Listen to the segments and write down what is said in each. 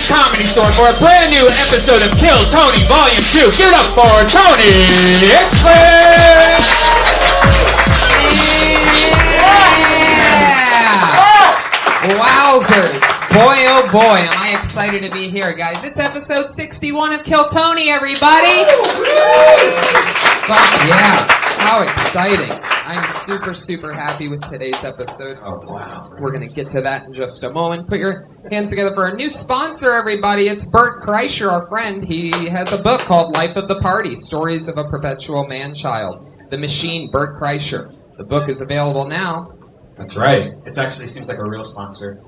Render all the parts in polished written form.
Comedy Store for a brand new episode of Kill Tony Volume 2. Give it up for Tony Express! Yeah! Wowzers. Boy, oh boy, am I excited to be here, guys. It's episode 61 of Kill Tony, everybody! Fuck yeah, how exciting. I'm super happy with today's episode. Oh, wow. We're going to get to that in just a moment. Put your hands together for our new sponsor, everybody. It's Bert Kreischer, our friend. He has a book called Life of the Party, Stories of a Perpetual Man-Child. The Machine, Bert Kreischer. The book is available now. That's right. It actually seems like a real sponsor.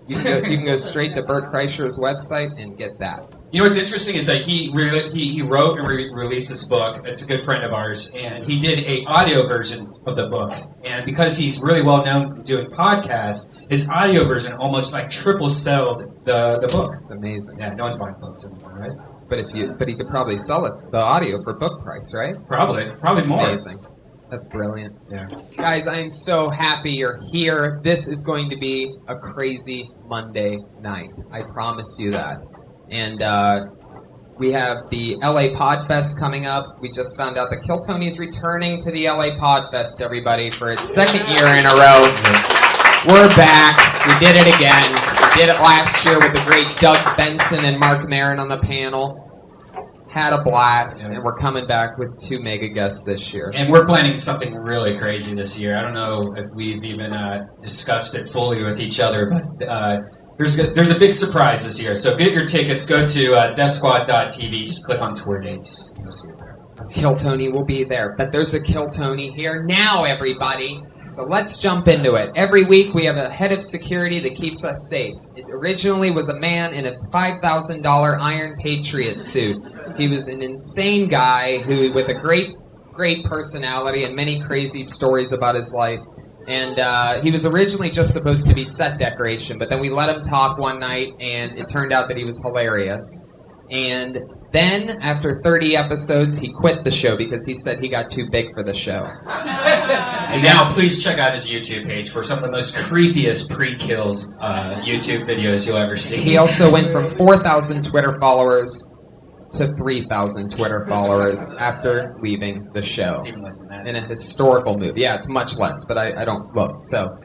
You can go straight to Bert Kreischer's website and get that. You know what's interesting is that he wrote and released this book. It's a good friend of ours, and he did a audio version of the book. And because he's really well known doing podcasts, his audio version almost like triple sold the book. It's amazing. Yeah, no one's buying books anymore, right? But he could probably sell the audio for book price, right? Probably more. Amazing. That's brilliant. Yeah. Guys, I'm so happy you're here. This is going to be a crazy Monday night. I promise you that. And we have the LA Podfest coming up. We just found out that Kill Tony is returning to the LA Podfest, everybody, for its second year in a row. We're back. We did it again. We did it last year with the great Doug Benson and Mark Maron on the panel. Had a blast, and we're coming back with 2 mega guests this year. And we're planning something really crazy this year. I don't know if we've even discussed it fully with each other, but there's a big surprise this year. So get your tickets. Go to deathsquad.tv. Just click on tour dates. You'll see it there. Kill Tony will be there, but there's a Kill Tony here now, everybody. So let's jump into it. Every week we have a head of security that keeps us safe. It originally was a man in a $5,000 Iron Patriot suit. He was an insane guy who, with a great personality and many crazy stories about his life. And he was originally just supposed to be set decoration, but then we let him talk one night, and it turned out that he was hilarious. And then, after 30 episodes, he quit the show because he said he got too big for the show. And now, please check out his YouTube page for some of the most creepiest pre-kills YouTube videos you'll ever see. He also went from 4,000 Twitter followers to 3,000 Twitter followers after leaving the show. It's even less than that. In a historical move. Yeah, it's much less, but I don't look. So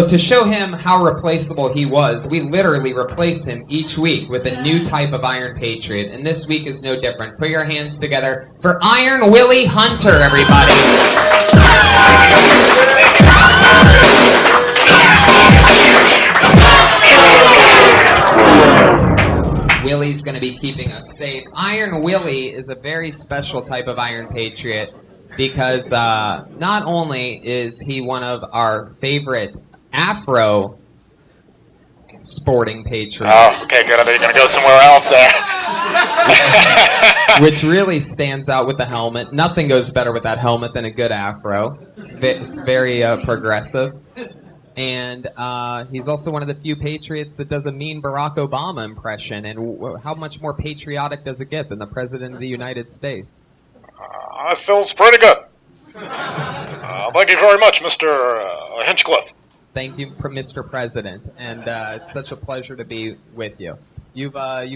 to show him how replaceable he was, we literally replace him each week with a new type of Iron Patriot, and this week is no different. Put your hands together for Iron Willie Hunter, everybody. Willie's going to be keeping us safe. Iron Willie is a very special type of Iron Patriot because not only is he one of our favorite Afro sporting patriots. Oh, okay, good. I know you're going to go somewhere else there. Which really stands out with the helmet. Nothing goes better with that helmet than a good Afro. It's very progressive. And he's also one of the few patriots that does a mean Barack Obama impression. And how much more patriotic does it get than the President of the United States? It feels pretty good. Thank you very much, Mr. Hinchcliffe. Thank you, Mr. President. And it's such a pleasure to be with you. You've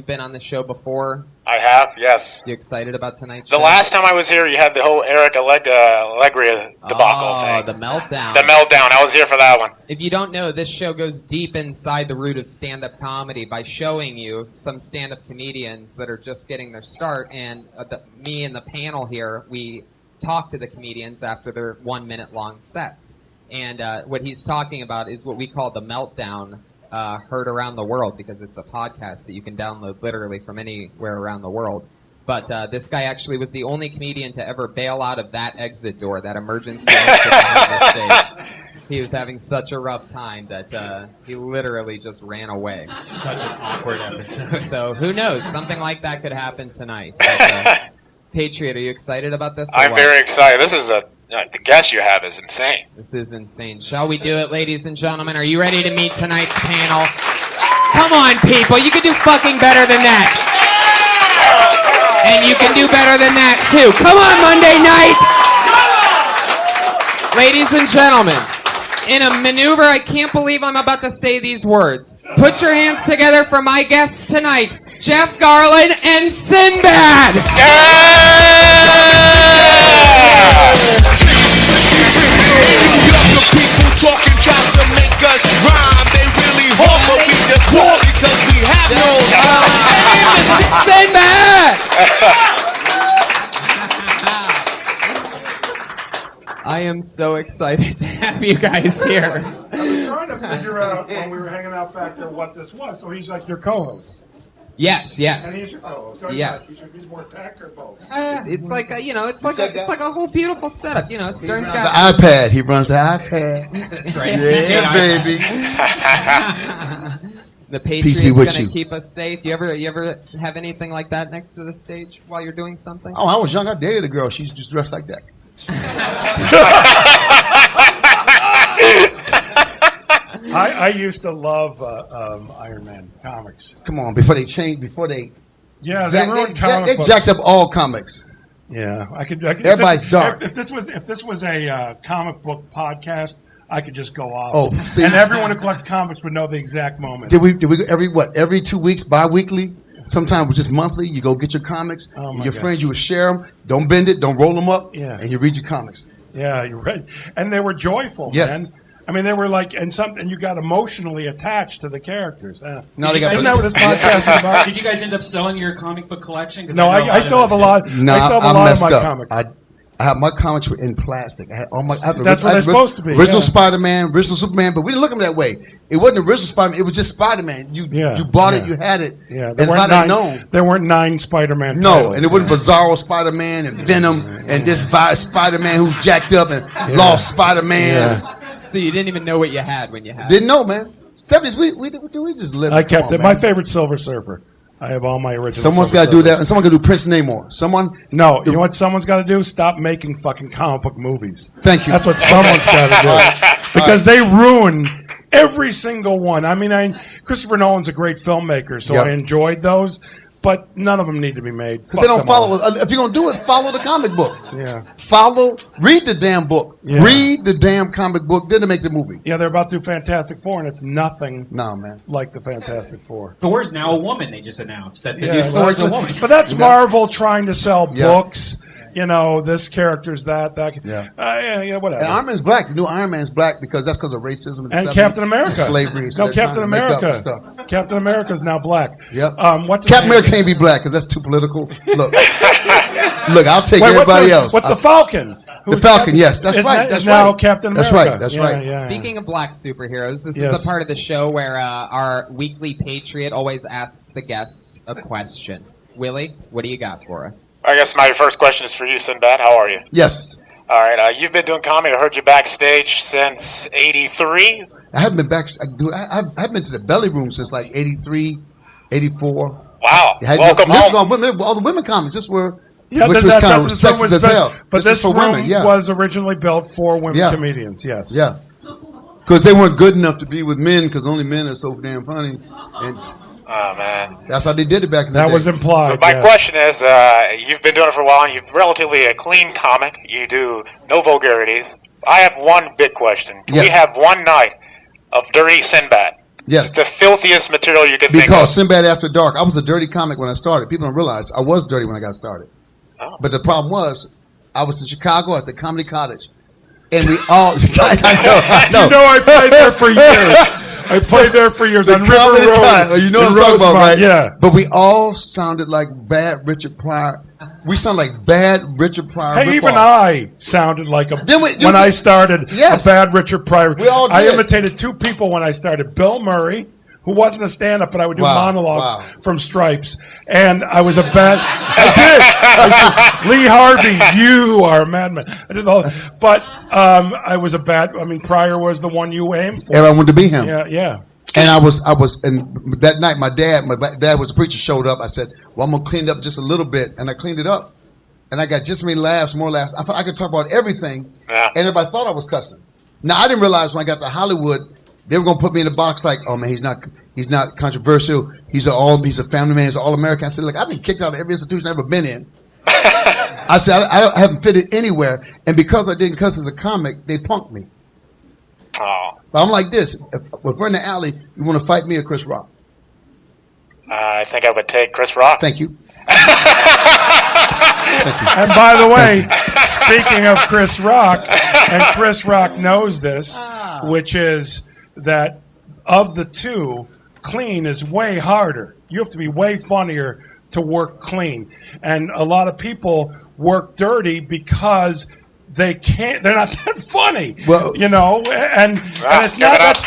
been on the show before. I have, yes. You excited about tonight's show? The last time I was here, you had the whole Eric Allegria debacle thing. The meltdown. The meltdown. I was here for that one. If you don't know, this show goes deep inside the root of stand-up comedy by showing you some stand-up comedians that are just getting their start. And me and the panel here, we talk to the comedians after their 1-minute-long sets. And what he's talking about is what we call the meltdown. Heard around the world because it's a podcast that you can download literally from anywhere around the world. But this guy actually was the only comedian to ever bail out of that exit door, that emergency exit behind the stage. He was having such a rough time that he literally just ran away. Such an awkward episode. So who knows? Something like that could happen tonight. But, Patriot, are you excited about this? I'm very excited. This is the guest you have is insane. This is insane. Shall we do it, ladies and gentlemen? Are you ready to meet tonight's panel? Come on, people. You can do fucking better than that. And you can do better than that, too. Come on, Monday night. Ladies and gentlemen, In a maneuver, I can't believe I'm about to say these words. Put your hands together for my guests tonight, Jeff Garlin and Sinbad. People talking, trying to make us rhyme. They really hope, but we just walk because we have no time. Sinbad! I am so excited to have you guys here. I was trying to figure out when we were hanging out back there what this was. So he's like your co-host. Yes. And he's your co-host. Yes. He's more tech or both. It's like it's like a whole beautiful setup. Stern's The got iPad. He runs the iPad. That's right. Yeah, baby. The Peace Patriots be with gonna you. keep us safe. You ever have anything like that next to the stage while you're doing something? Oh, I was young. I dated a girl. She's just dressed like that. I used to love Iron Man comics. Come on, before they ruined comic they books. Jacked up all comics. Yeah, I could. Everybody's dark. If this was a comic book podcast, I could just go off. Oh, see? And everyone who collects comics would know the exact moment. Did we every 2 weeks, bi-weekly? Sometimes just monthly. You go get your comics. Oh, my your God. friends, you would share them. Don't bend it. Don't roll them up. Yeah. And you read your comics. Yeah, you're right. And they were joyful, Yes. man. I mean, they were like, and you got emotionally attached to the characters. Now they got. Isn't that what this podcast is about? Did you guys end up selling your comic book collection? 'Cause No, know I still have a lot. No, I still have a I lot of messed my up. comics. I have my comics were in plastic. I had all my. That's what they're supposed to be, Original yeah. Spider-Man, original Superman, but we didn't look at them that way. It wasn't original Spider-Man. It was just Spider-Man. You bought it, you had it. Yeah, And if I'd have known, there weren't 9 Spider-Man. no, titles, and it wasn't Bizarro Spider-Man and Venom and this Spider-Man who's jacked up and lost Spider-Man. So you didn't even know what you had when you had it. Didn't know, man. 70s, we just lived. I kept Come it. on, My man. favorite Silver Surfer. I have all my original. Someone's Silver got to do Surfer. that, and someone got to do Prince Namor. Someone. No, you know what someone's got to do? Stop making fucking comic book movies. Thank you. That's what someone's got to do. Because they ruin every single one. I mean, Christopher Nolan's a great filmmaker, so Yep. I enjoyed those, but none of them need to be made. Because they don't follow. If you're gonna do it, follow the comic book. Yeah. Read the damn book. Yeah. Read the damn comic book. Then to make the movie. Yeah, they're about to do Fantastic Four, and it's nothing No, man. like the Fantastic Four. Thor's now a woman. They just announced that the Yeah, new Thor's a woman. But that's Marvel trying to sell Yeah. books. You know, this character's that. Yeah. Yeah, whatever. And Iron Man's black. The new Iron Man's black because that's because of racism And 70s, Captain America. and slavery. So No, they're trying Captain to make up for America. stuff. Captain America's now black. Yep. What's his Captain name? America can't be black because that's too political. Look, I'll take Wait, everybody else. What's the Falcon? The Falcon, yes, that's Is right. that- That's is now right. Captain That's America. right. That's Yeah, right. yeah. Speaking of black superheroes, this is Yes. the part of the show where our weekly Patriot always asks the guests a question. Willie, what do you got for us? I guess my first question is for you, Sinbad. How are you? Yes, All right. You've been doing comedy. I heard you backstage since '83. I haven't been back. I've been to the belly room since like 83, 84. Wow. It had- Welcome this home. was all the women comics. This were Yeah, which that- was that- kind that's of what this room sexist was as built- hell. But This this is for room women. Yeah, was originally built for women Yeah. comedians. Yes. yeah. Because they weren't good enough to be with men because only men are so damn funny. And Oh, man. that's how they did it back in the That day. was implied. My yeah. question is, you've been doing it for a while, and you're relatively a clean comic. You do no vulgarities. I have one big question. Can we Yes. have one night of Dirty Sinbad? Yes. The filthiest material you can think of. Because Sinbad After Dark, I was a dirty comic when I started. People don't realize I was dirty when I got started. Oh. But the problem was, I was in Chicago at the Comedy Cottage. And we all, I know. You know, I played there for years. I played there for years The on River Comedy Road. Cottage. You know what in I'm talking about, Rosemont, right? Yeah. But we all sounded like bad Richard Pryor. We sound like bad Richard Pryor. Hey, even ripoffs. I sounded like a when I started Yes. a bad Richard Pryor. We all I did. imitated 2 people when I started. Bill Murray, who wasn't a stand-up, but I would do Wow, monologues wow. from Stripes, and I was a bad. I did. Lee Harvey, you are a madman. I did all, but I was a bad. I mean, Pryor was the one you aimed for. Everyone wanted to be him. Yeah, yeah. And I was, and that night my dad was a preacher, showed up. I said, well, I'm going to clean it up just a little bit. And I cleaned it up. And I got just as many laughs, more laughs. I thought I could talk about everything. Yeah. And everybody thought I was cussing. Now, I didn't realize when I got to Hollywood, they were going to put me in a box like, oh man, he's not controversial. He's a family man. He's an all-American. I said, look, I've been kicked out of every institution I've ever been in. I said, I haven't fitted anywhere. And because I didn't cuss as a comic, they punked me. Oh. But I'm like this. If we're in the alley, you want to fight me or Chris Rock? I think I would take Chris Rock. Thank you. And by the way, speaking of Chris Rock, and Chris Rock knows this, which is that of the two, clean is way harder. You have to be way funnier to work clean. And a lot of people work dirty because they're not that funny. Well, and it's not that's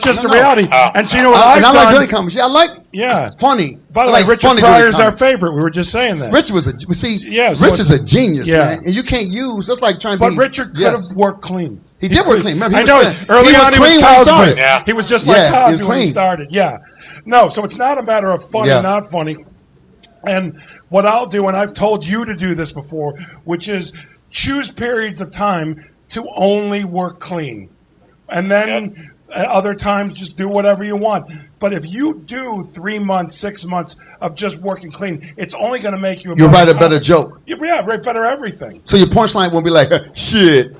just the No. reality. Oh. And so you know what And I I've like done? dirty comedy. I like funny. By the I way, like Richard funny Pryor dirty is our comedy. favorite. We were just saying that. Richard was so Rich is a genius, Yeah. man. And you can't use, that's like trying to But be. Richard could have worked clean. He did work clean. Remember, I know. Early on, he was clean when he Cosby. started. Yeah. He was just Yeah, like he Cosby was when he clean. started. Yeah. No, so it's not a matter of funny, not funny. And what I'll do, and I've told you to do this before, which is choose periods of time to only work clean. And then at other times, just do whatever you want. But if you do 3 months, 6 months of just working clean, it's only going to make you You'll write a better joke. Yeah, write better everything. So your punchline won't be like, shit.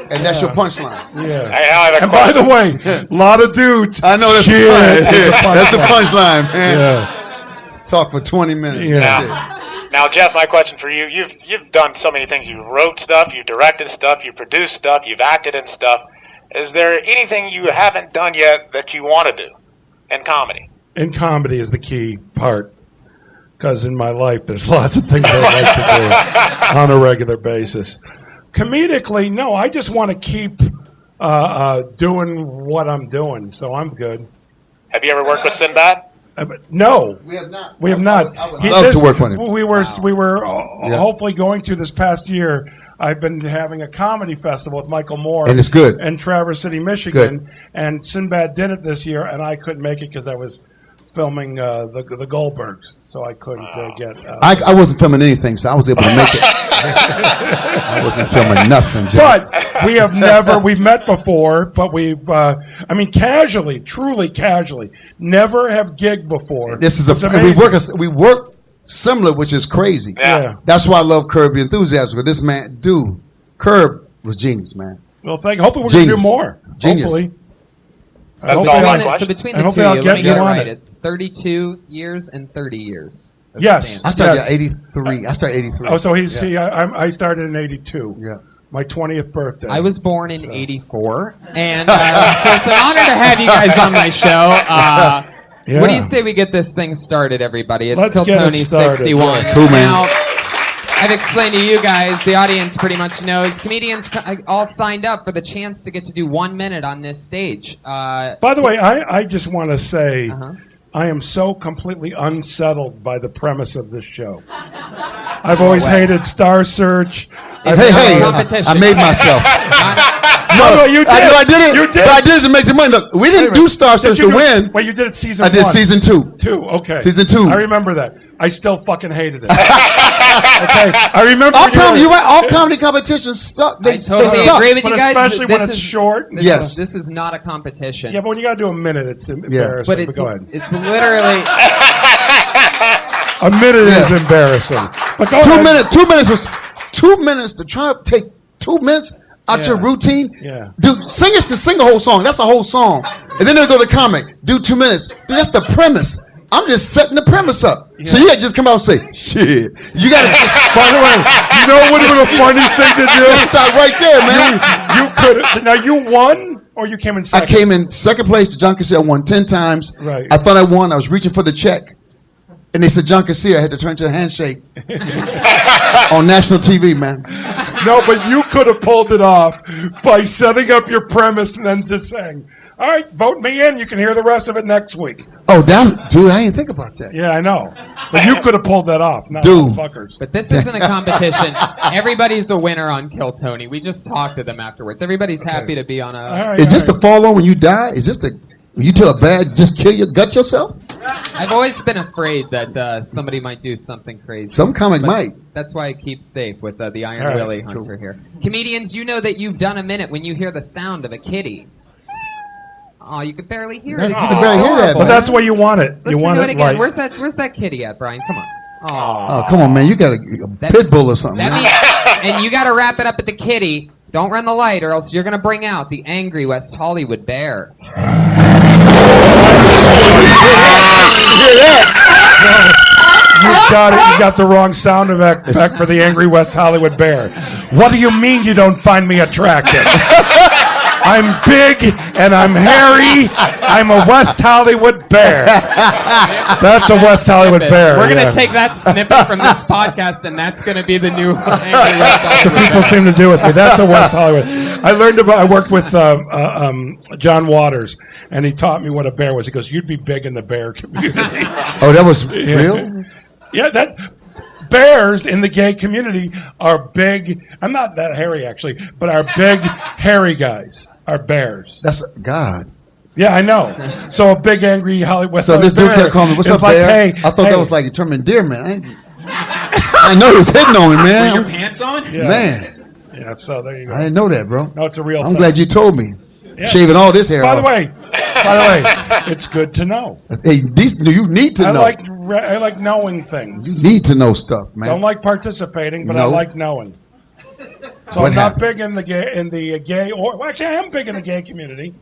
And that's your punchline. Yeah. I have a And by the question. way, a lot of dudes. I know that's shit. That's the punchline, man. Yeah. Talk for 20 minutes. Yeah. That's it. Now, Jeff, my question for you: you've done so many things. You wrote stuff, you directed stuff, you produced stuff, you've acted in stuff. Is there anything you haven't done yet that you want to do in comedy? In comedy is the key part, because in my life there's lots of things I like to do on a regular basis. Comedically, no, I just want to keep doing what I'm doing, so I'm good. Have you ever worked with Sinbad? No, We have not. we have not. I would love to work with him. We were hopefully going to this past year. I've been having a comedy festival with Michael Moore, And it's good. in Traverse City, Michigan. And Sinbad did it this year, and I couldn't make it because I was filming the Goldbergs, so I couldn't get. I wasn't filming anything, so I was able to make it. I wasn't filming nothing, Jeff. But we've met before, but casually, truly casually, never have gigged before. This is It's amazing. we work similar, which is crazy. Yeah. That's why I love Curb Your Enthusiasm. But this man, Curb was genius, man. Well, hopefully we're going to do more. Genius. Hopefully. That's all my So question. between And the two hopefully I'll of you, get let me get you it on right. it. It's 32 years and 30 years. of Yes. I stand-up. started at 83. I started 83. Oh, so I started in '82. Yeah. My 20th birthday. I was born in '84, and so it's an honor to have you guys on my show. What do you say we get this thing started, everybody? It's Let's get it Kiltony started. 61. Yes. Cool, man. Now, I've explained to you guys, the audience pretty much knows, comedians all signed up for the chance to get to do 1 minute on this stage. By the way, I just want to say Uh-huh. I am so completely unsettled by the premise of this show. I've always hated Star Search. It's Hey, not hey, a competition. I made myself. No, you did. I did it. You did. But I did it to make the money. Look, we didn't do Star Search to win. Wait, you did it season I did 1. season 2. 2, okay. Season 2. I remember that. I still fucking hated it. Okay, I remember. You're right. All comedy competitions suck. I They totally suck. agree with But you guys. especially when This it's is- short. Yes. This is not a competition. Yeah, but when you got to do a minute, it's embarrassing. But it's go ahead. it's literally A minute is embarrassing. But go 2 ahead. minutes. 2 minutes was 2 minutes to try to take 2 minutes out your routine. Yeah. Dude, singers can sing a whole song. That's a whole song. And then they go to comic. Do 2 minutes. Dude, that's the premise. I'm just setting the premise up. So you got to just come out and say, shit. You got to just. By the way, you know what would have been a funny thing to do? Let's start right there, man. You could. Now you won, or you came in I second. came in second place to John Cassier. I won 10 times. Right. I thought I won. I was reaching for the check. And they said, John Cassier, I had to turn to a handshake on national TV, man. No, but you could have pulled it off by setting up your premise and then just saying, "All right, vote me in. You can hear the rest of it next week." Oh, damn. Dude, I didn't think about that. Yeah, I know. But you could have pulled that off. Not Dude. fuckers. But this isn't a competition. Everybody's a winner on Kiltony. We just talked to them afterwards. Everybody's happy to be on a. All right, Is this all the fall on when you die? Is this the when you tell a bad just kill your gut yourself? I've always been afraid that somebody might do something crazy. Some comic But might. That's why I keep safe with the Iron All right, Willie Hunter here. Comedians, you know that you've done a minute when you hear the sound of a kitty. Oh, you could barely hear it. That's- It's you can barely hear that, adorable. But that's why you want it. Listen you want to it again. right. Where's that kitty at, Brian? Come on. Oh, come on, man. You got a pit bull or something. That man. means, and you got to wrap it up at the kitty. Don't run the light, or else you're going to bring out the angry West Hollywood bear. You got it. You got the wrong sound effect for the angry West Hollywood bear. What do you mean you don't find me attractive? I'm big and I'm hairy. I'm a West Hollywood bear. That's a West Hollywood bear. We're going to take that snippet from this podcast, and that's going to be the new angry West That's Hollywood what people bear. seem to do with me. That's a West Hollywood. I worked with John Waters, and he taught me what a bear was. He goes, "You'd be big in the bear community." Oh, that was real? Yeah, bears in the gay community are big. I'm not that hairy, actually, but are big, hairy guys are bears. That's God. Yeah, I know. So a big, angry Hollywood. So this dude kept calling me, "What's up, like, bear?" Hey, I thought that was like a term endearment. I know he was hitting on me, Were man. your pants on? Yeah. Man, Yeah, so there you go. I didn't know that, bro. No, it's a real I'm thing. glad you told me. Yeah. Shaving all this hair By off. the way, it's good to know. Hey, you need to I know. like knowing things. You need to know stuff, man. Don't like participating, but I No. like knowing. So What I'm not happened? big in the gay, or well, actually I am big in the gay community,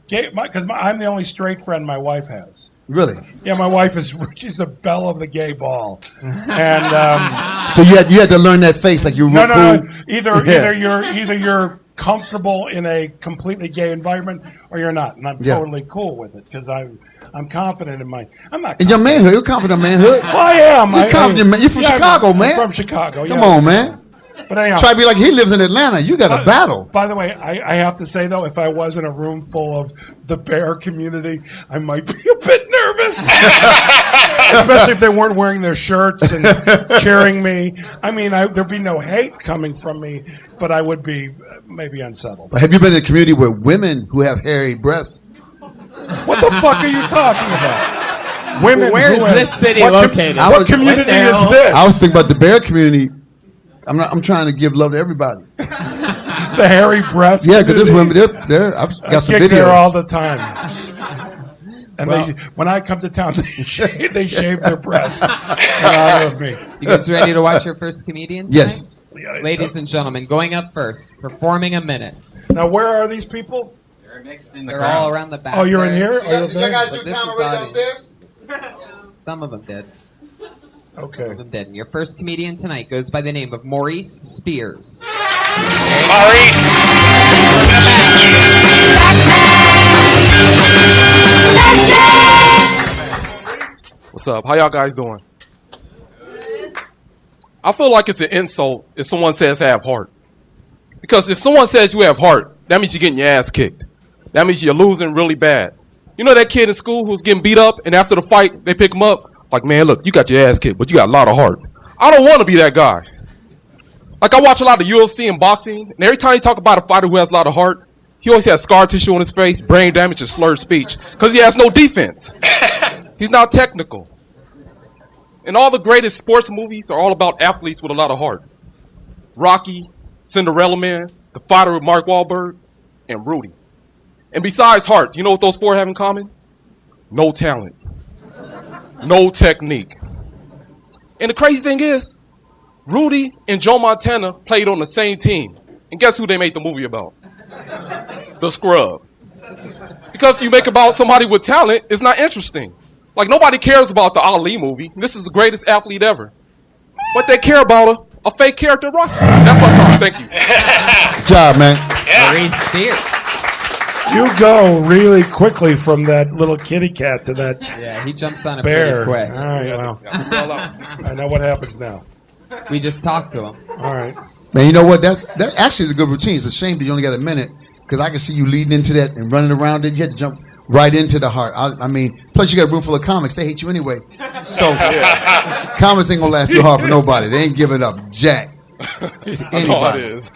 because I'm the only straight friend my wife has. Really? Yeah, my wife she's a belle of the gay ball, and So you had to learn that face like you were no. cool? Either you're comfortable in a completely gay environment or you're not, and I'm Yeah. totally cool with it because I'm confident in my. I'm not. In your manhood, you're confident manhood. Well, I am. You're confident, man. You're from Chicago, I'm man. from Chicago. Come yeah. on, man. But anyhow, Try to be like he lives in Atlanta. You got a battle. By the way, I have to say, though, if I was in a room full of the bear community, I might be a bit nervous. Especially if they weren't wearing their shirts and cheering me. I mean, there'd be no hate coming from me, but I would be maybe unsettled. But have you been in a community where women who have hairy breasts? What the fuck are you talking about? Women. Where is who have- this city what located? What community is this? I was thinking about the bear community. I'm trying to give love to everybody. The hairy breast. Yeah, because this community? women, they're I've I got some kick there all videos. the time. And when I come to town, they shave their breasts in honor of me. You guys ready to watch your first comedian tonight? Yes. Ladies and gentlemen, going up first, performing a minute. Now, where are these people? They're mixed in the They're crowd. all around the back. Oh, you're in there. here? But this is audience. Some of them did. Okay. Some of them didn't. Your first comedian tonight goes by the name of Maurice Spears. Maurice. What's up? How y'all guys doing? I feel like it's an insult if someone says have heart. Because if someone says you have heart, that means you're getting your ass kicked. That means you're losing really bad. You know that kid in school who's getting beat up, and after the fight, they pick him up? Like, man, look, you got your ass kicked, but you got a lot of heart. I don't want to be that guy. Like, I watch a lot of UFC and boxing, and every time you talk about a fighter who has a lot of heart, he always has scar tissue on his face, brain damage, and slurred speech, because he has no defense. He's not technical. And all the greatest sports movies are all about athletes with a lot of heart. Rocky, Cinderella Man, The Fighter with Mark Wahlberg, and Rudy. And besides heart, you know what those four have in common? No talent. No technique. And the crazy thing is, Rudy and Joe Montana played on the same team. And guess who they made the movie about? The Scrub. Because you make about somebody with talent, it's not interesting. Like, nobody cares about the Ali movie. This is the greatest athlete ever. But they care about a fake character, Rocky. That's my talk. Thank you. Good job, man. Maurice Spears. You go really quickly from that little kitty cat to that Yeah, he jumps on it bear. pretty quick. All right, well, I know what happens now. We just talked to him. All right. Man, you know what? That actually is a good routine. It's a shame that you only got a minute because I can see you leading into that and running around it. You had to jump right into the heart. I mean, plus you got a room full of comics. They hate you anyway. So comics ain't gonna laugh too hard for nobody. They ain't giving up jack to I know it anybody. is.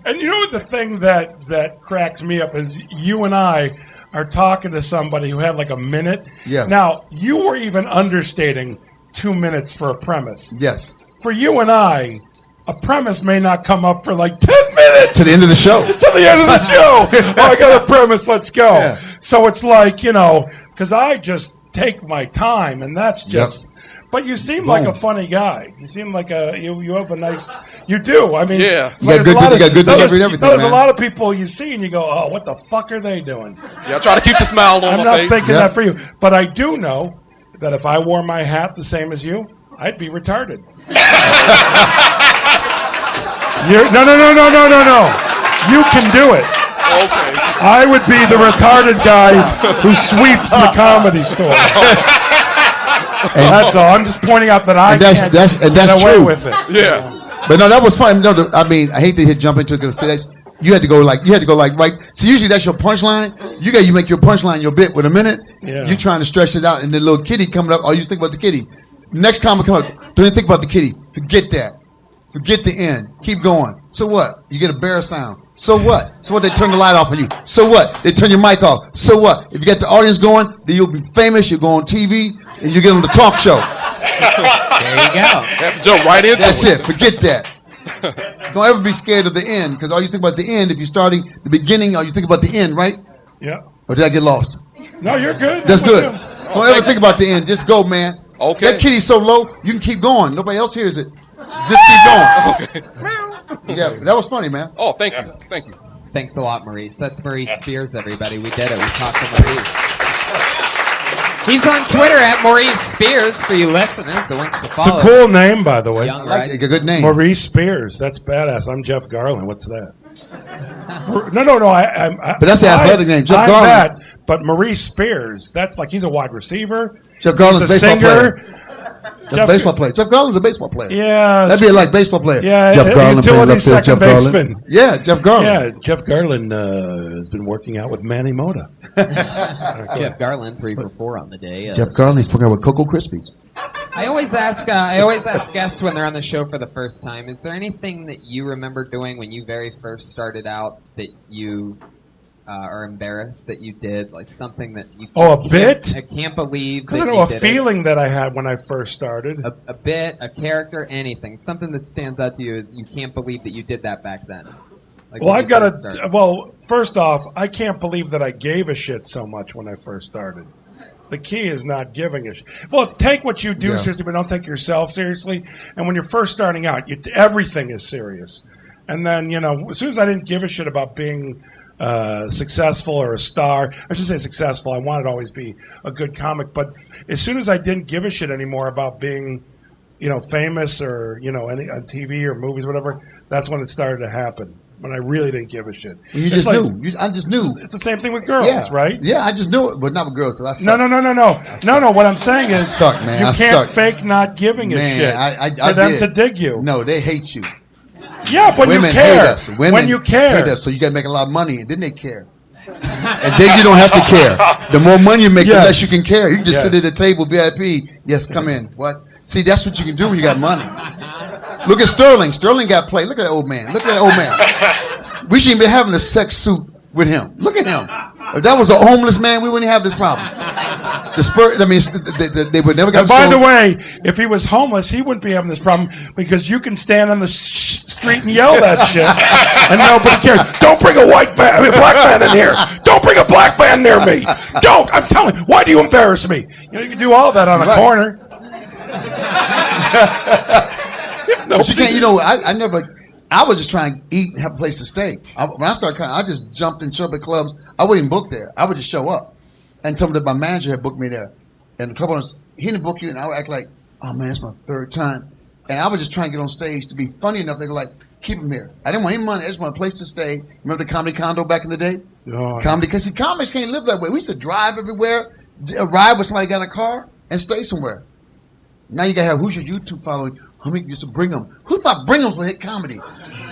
And you know what the thing that cracks me up is you and I are talking to somebody who had like a minute. Yeah. Now, you were even understating 2 minutes for a premise. Yes. For you and I, a premise may not come up for like 10 minutes. To the end of the show. To the end of the show. Oh, I got a premise. Let's go. Yeah. So it's like, because I just take my time, and that's just But you seem like a funny guy. You seem like you have a nice. You do. I mean, Yeah. You got good delivery and everything, There's a man. lot of people you see and you go, oh, what the fuck are they doing? Yeah, I try to keep the smile on I'm my not face. thinking that for you, but I do know that if I wore my hat the same as you, I'd be retarded. No. You can do it. Okay. I would be the retarded guy who sweeps the comedy store. That's all. I'm just pointing out that I can't get away true. with it. Yeah. But no, that was fun. No, I mean, I hate to jump into it because you had to go like right. So usually that's your punchline. You make your punchline your bit with a minute. Yeah. You're trying to stretch it out, and the little kitty coming up. Oh, you think about the kitty. Next comment come up. Don't even think about the kitty. Forget that. Forget the end. Keep going. So what? You get a bear sound. So what? So what? They turn the light off on you. So what? They turn your mic off. So what? If you get the audience going, then you'll be famous. You'll go on TV, and you get on the talk show. There you go. Have to jump right into That's it. Forget that. Don't ever be scared of the end, because all you think about the end, if you're starting the beginning, all you think about the end, right? Yeah. Or did I get lost? No, you're good. That's I'm good. with you. So don't ever think about the end. Just go, man. Okay. That kitty's so low, you can keep going. Nobody else hears it. Just keep going. Okay. Yeah, that was funny, man. Oh, thank you. Thank you. Thanks a lot, Maurice. That's Maurice Spears, everybody. We did it. We talked to Maurice. He's on Twitter at Maurice Spears for you listeners that wants to It's follow. a cool name, by the way. Young, I like right? it. A good name. Maurice Spears. That's badass. I'm Jeff Garlin. What's that? No. But that's the athletic name, Jeff I'm Garlin. that, but Maurice Spears. That's like he's a wide receiver. Jeff Garlin's He's a a baseball singer. player. That's a baseball player. Jeff Garlin's a baseball player. Yeah. That'd be like baseball player. Yeah, Jeff Garlin utility plays left field. second Jeff baseman. Garlin. Yeah, Jeff Garlin. Yeah, Jeff Garlin has been working out with Manny Mota. Jeff Garlin, 3 for 4 on the day. Jeff Garlin, he's working out with Cocoa Krispies. I always ask guests when they're on the show for the first time, is there anything that you remember doing when you very first started out that you are embarrassed that you did, like something that you Oh, a bit? I can't believe that I don't you know, a did feeling that I had when I first started. a bit, a character, anything, something that stands out to you is you can't believe that you did that back then. Like Well, when I've you got first to. started. Well, first off, I can't believe that I gave a shit so much when I first started. The key is not giving a shit. Well, it's take what you do Yeah. seriously, but don't take yourself seriously. And when you're first starting out, everything is serious. And then, as soon as I didn't give a shit about being successful or a star, I should say successful. I wanted to always be a good comic. But as soon as I didn't give a shit anymore about being, famous or, on TV or movies, whatever, that's when it started to happen. When I really didn't give a shit. You It's just like- knew. I just knew. It's the same thing with girls, Yeah. right? Yeah, I just knew it, but not with girls. 'Cause I No. suck. No. What I'm saying is, suck, man. you I can't suck. fake not giving a Man, shit I for them did. to dig you. No, they hate you. Yeah, but Women you care. hate us. Women when you care. hate us, so you got to make a lot of money, and then they care. And then you don't have to care. The more money you make, the Yes. less you can care. You can just sit Yes. at the table, VIP. Yes, come in. What? See, that's what you can do when you got money. Look at Sterling. Sterling got played. Look at that old man. Look at that old man. We shouldn't be having a sex suit with him. Look at him. If that was a homeless man, we wouldn't have this problem. The Spurs, they would never got And by sold. the way, if he was homeless, he wouldn't be having this problem because you can stand on the street and yell that shit, and nobody cares. Don't bring a black man in here. Don't bring a black man near me. Don't. I'm telling you. Why do you embarrass me? You can do all that on a Right. corner. But you can't, I never, I was just trying to eat and have a place to stay. When I started I just jumped in Sherbet clubs. I wouldn't book there. I would just show up and tell them that my manager had booked me there. And a couple of us, he didn't book you, and I would act like, oh man, it's my third time. And I was just trying to get on stage to be funny enough. They were like, keep him here. I didn't want any money. I just want a place to stay. Remember the comedy condo back in the day? Oh, Comedy, because see, comics can't live that way. We used to drive everywhere, ride with somebody got a car, and stay somewhere. Now you gotta have who's your YouTube following? How many used to bring them? Who thought Bringham's would hit comedy?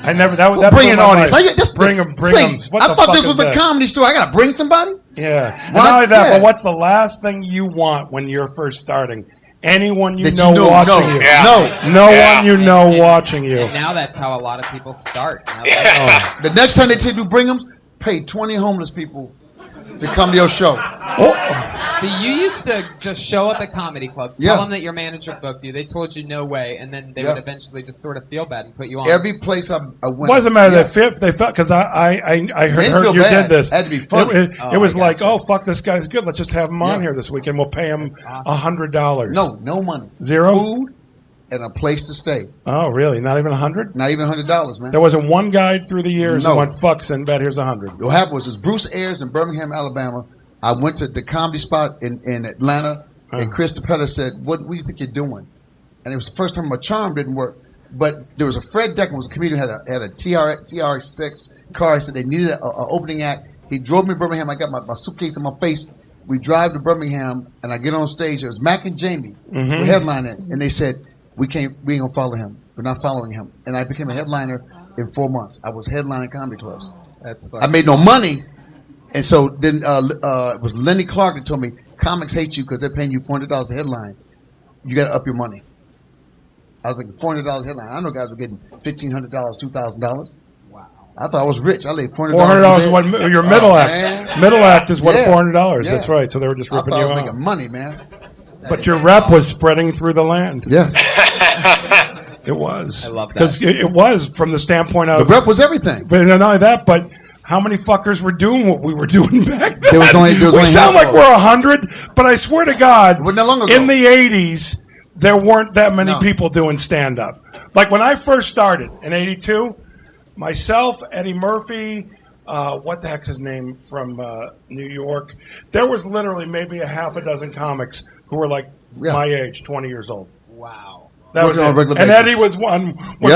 I never. That Well, bring blew an my audience. mind. Just Bring them. I thought this was a comedy store. I gotta bring somebody. Yeah. And What? not only that, Yeah. but what's the last thing you want when you're first starting? Anyone you That know you know, watching no, you. Yeah. no. No Yeah. one you know watching you. And now that's how a lot of people start. Now they- The next time they do Bringham's, pay 20 homeless people to come to your show. Oh, See, you used to just show up at comedy clubs, tell them that your manager booked you. They told you no way, and then they would eventually just sort of feel bad and put you on. Every place I went. Wasn't matter they felt because I heard you did this. It had to be funny. It was like, oh fuck, this guy's good. Let's just have him on here this weekend. We'll pay him $100. No money. Zero? Food and a place to stay. Oh really? Not even $100? Not even $100, man. There wasn't one guy through the years who went, fuck Sinbad, here's $100. What happened was Bruce Ayers in Birmingham, Alabama. I went to the comedy spot in Atlanta, and Chris DePella said, what do you think you're doing? And it was the first time my charm didn't work. But there was a Fred Decker, was a comedian, had a TR6 car. He said they needed an opening act. He drove me to Birmingham. I got my suitcase in my face. We drive to Birmingham, and I get on stage. It was Mac and Jamie were headlining, and they said, we ain't gonna follow him. We're not following him. And I became a headliner in 4 months. I was headlining comedy clubs. That's I made no money. And so then it was Lenny Clark that told me, comics hate you because they're paying you $400 a headline. You got to up your money. I was making $400 a headline. I know guys were getting $1,500, $2,000. Wow. I thought I was rich. I laid $400. $400 is what your middle act. Man. Middle act is what Yeah. $400. That's right. So they were just ripping I you thought I was off. making money, man. But your rep was spreading through the land. Yes. It was. I love that. Because it was from the standpoint of. The rep was everything. But not only that, but how many fuckers were doing what we were doing back then? There was only we sound like half we're 100, but I swear to God, Well, not long ago. in the 80s, there weren't that many people doing stand-up. Like when I first started in 82, myself, Eddie Murphy, what the heck's his name from New York, there was literally maybe a half a dozen comics who were like my age, 20 years old. Wow. That was Working on a it. regular And basis. Eddie was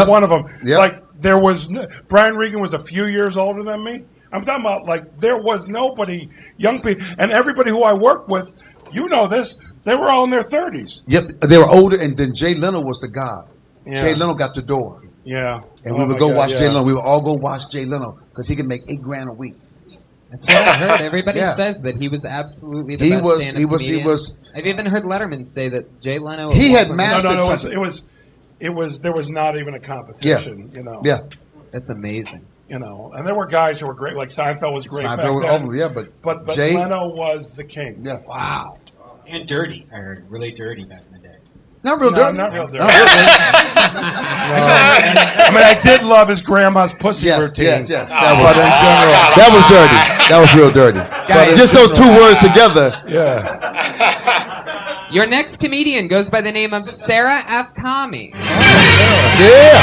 one of them. Yep. Like there was Brian Regan was a few years older than me. I'm talking about like there was nobody, young people, and everybody who I worked with, you know this, they were all in their 30s. Yep. They were older, and then Jay Leno was the god. Yeah. Jay Leno got the door. Yeah. And we would go watch Jay Leno. We would all go watch Jay Leno because he could make $8,000 a week. That's what I heard. Everybody Yeah. says that he was absolutely the He best was- stand-up he was- he comedian. was- I've even heard Letterman say that Jay Leno. He had was- mastered No, something. it was there was not even a competition, you know. Yeah. That's amazing. You know, and there were guys who were great, like Seinfeld was great Seinfeld back was then. over, yeah, but Jay- Leno was the king. Yeah. Wow. And dirty, I heard. Really dirty back in the day. Not real No, dirty. not real dirty. Not real dirty. I mean, I did love his grandma's pussy routine. Yes. That But in general, that was dirty. That was real dirty. Guys- Just those two words together. yeah. Your next comedian goes by the name of Sarah F. Kami. Yeah.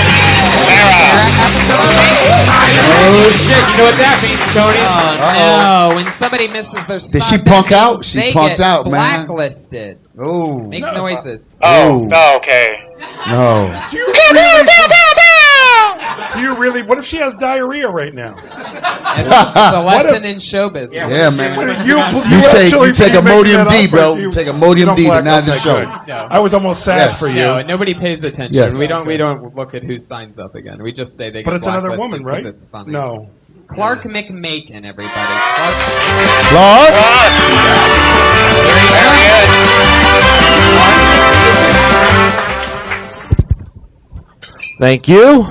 Oh shit! You know what that means, Tony? Oh no! When somebody misses their spot, Did she that punk out? means She they punked get out, man. blacklisted. Oh. Make noises. Oh, Ooh. no, okay. No. Do you really? What if she has diarrhea right now? It's a lesson in show business. Yeah, man. You You take a Modium D, bro. You Take a Modium D to not the show. No. I was almost sad Yes. for you. No, nobody pays attention. Yes. We don't look at who signs up again. We just say they But get it's another blacklisted woman, right? 'cause It's funny. No. Clark McMakin, everybody. Lord. Thank you.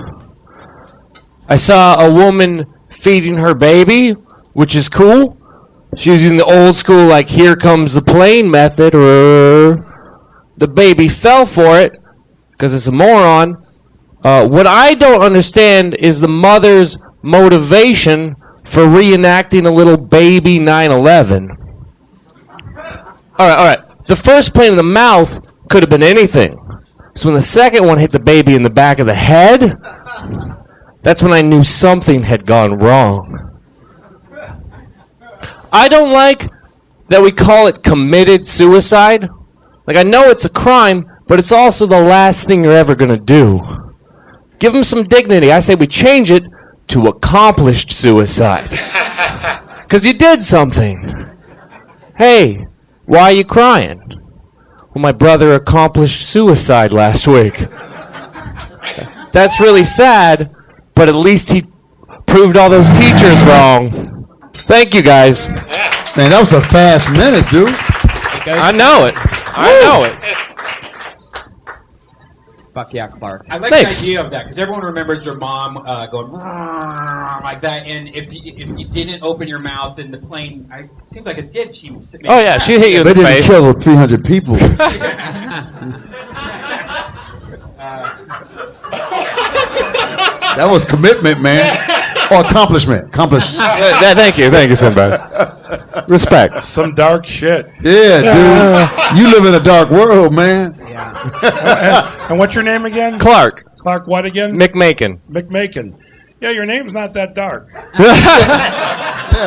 I saw a woman feeding her baby, which is cool. She was using the old school, like, here comes the plane method, or the baby fell for it because it's a moron. What I don't understand is the mother's motivation for reenacting a little baby 9/11. All right. The first plane in the mouth could have been anything. So when the second one hit the baby in the back of the head, that's when I knew something had gone wrong. I don't like that we call it committed suicide. Like, I know it's a crime, but it's also the last thing you're ever going to do. Give them some dignity. I say we change it to accomplished suicide. Because you did something. Hey, why are you crying? Well, my brother accomplished suicide last week. That's really sad, but at least he proved all those teachers wrong. Thank you, guys. Man, that was a fast minute, dude. I know it. I know it. Fuck yeah, Clark. I like Thanks. the idea of that because everyone remembers their mom going like that, and if you didn't open your mouth, then the plane. It seemed like it did. She. Oh yeah, she hit you in They the didn't face. kill 300 people. That was commitment, man. Or accomplishment. Thank you, Sinbad. Respect. Some dark shit. Yeah, dude. You live in a dark world, man. And what's your name again? Clark Clark what again? McMakin. McMakin. Yeah, your name's not that dark.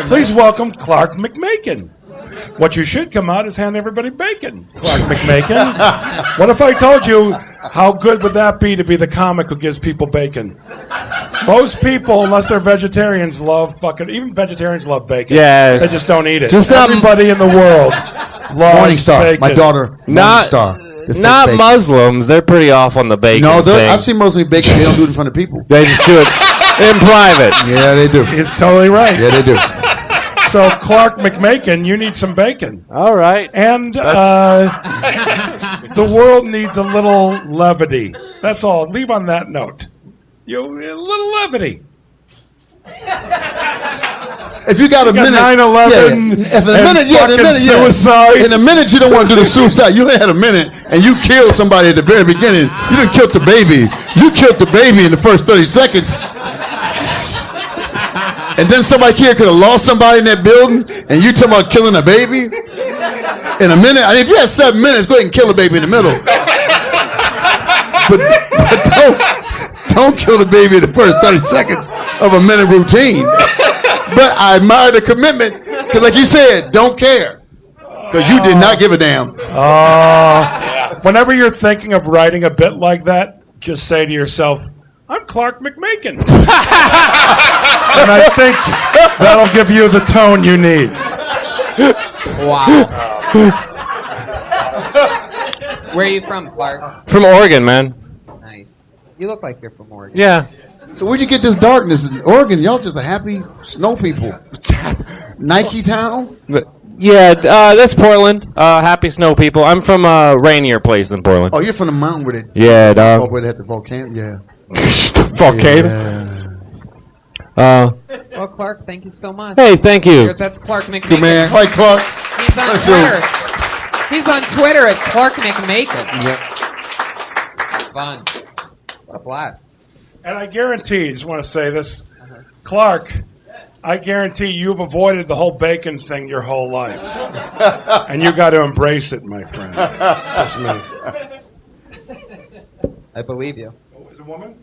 Please welcome Clark McMakin. What you should come out is hand everybody bacon, Clark McMakin. What if I told you how good would that be to be the comic who gives people bacon? Most people, unless they're vegetarians, love fucking. Even vegetarians love bacon. Yeah. They just don't eat it. Just not- Everybody in the world loves Morningstar. bacon. My daughter, Not- Morningstar. The fake Not bacon. Muslims. They're pretty off on the bacon No, thing. I've seen Muslim bacon. They don't do it in front of people. They just do it in private. Yeah, they do. He's totally right. Yeah, they do. So, Clark McMakin, you need some bacon. All right. And the world needs a little levity. That's all. Leave on that note. A little levity. If you got a minute, 9/11 If a minute, fucking suicide. In a minute, you don't want to do the suicide. You only had a minute, and you killed somebody at the very beginning. You didn't kill the baby. You killed the baby in the first 30 seconds. And then somebody here could have lost somebody in that building, and you talking about killing a baby in a minute. I mean, if you had 7 minutes, go ahead and kill a baby in the middle. But don't kill the baby in the first 30 seconds of a minute routine. But I admire the commitment, because like you said, don't care, because you did not give a damn. Whenever you're thinking of writing a bit like that, just say to yourself, I'm Clark McMakin. And I think that'll give you the tone you need. Wow. Where are you from, Clark? From Oregon, man. Nice. You look like you're from Oregon. Yeah. So where'd you get this darkness in Oregon? Y'all just a happy snow people. Nike town? Yeah, that's Portland. Happy snow people. I'm from a rainier place than Portland. Oh, you're from the mountain where they Yeah, dog. where they had the volcano? Yeah. Volcano. Well, Clark, thank you so much. Hey, thank you. That's Clark McMakin. Good man. Hi, Clark. He's on Twitter. He's on Twitter at Clark McMakin. Yep. Fun. What a blast. And I guarantee, just want to say this, Clark, I guarantee you've avoided the whole bacon thing your whole life. And you got to embrace it, my friend. That's me. I believe you. Is it a woman?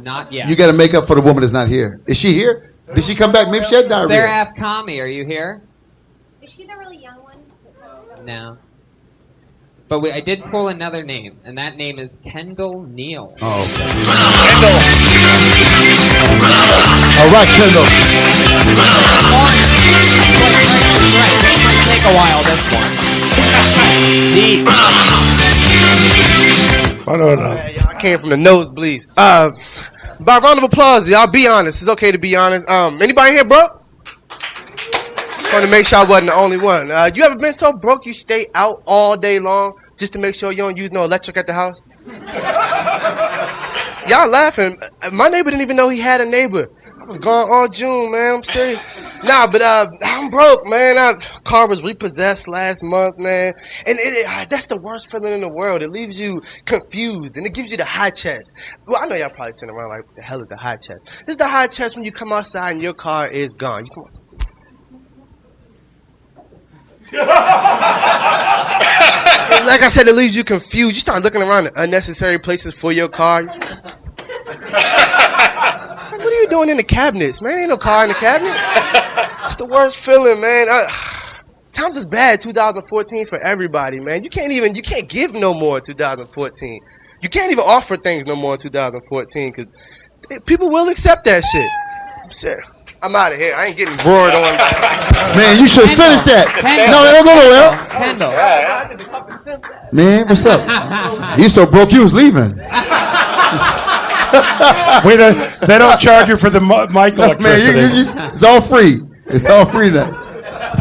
Not yet. You got to make up for the woman that's not here. Is she here? Did she come back? Maybe she had diarrhea. Sarah F. Kami, are you here? Is she the really young one? No. But I did pull another name, and that name is Kendall Neal. Oh, okay. All right, Kendall. It might take a while, this one. Deep. I came from the nosebleeds. By round of applause, y'all. Be honest. It's okay to be honest. Anybody here broke? Just want to make sure I wasn't the only one. You ever been so broke you stay out all day long just to make sure you don't use no electric at the house? Y'all laughing. My neighbor didn't even know he had a neighbor. I was gone all June, man. I'm serious. Nah, but I'm broke, man. Car was repossessed last month, man. And that's the worst feeling in the world. It leaves you confused, and it gives you the high chest. Well, I know y'all probably sitting around like, what the hell is the high chest? This is the high chest when you come outside and your car is gone. You come like I said, it leaves you confused. You start looking around at unnecessary places for your car. What are you doing in the cabinets, man? Ain't no car in the cabinet. It's the worst feeling, man. Times is bad 2014 for everybody, man. You can't give no more in 2014. You can't even offer things no more in 2014 because people will accept that shit. Shit. I'm out of here. I ain't getting roared on. Man, you should finish that. No, don't go nowhere. Kendall. Man, what's up? You so broke you was leaving. They don't charge you for the mic electricity. Man, it's all free. It's all free now.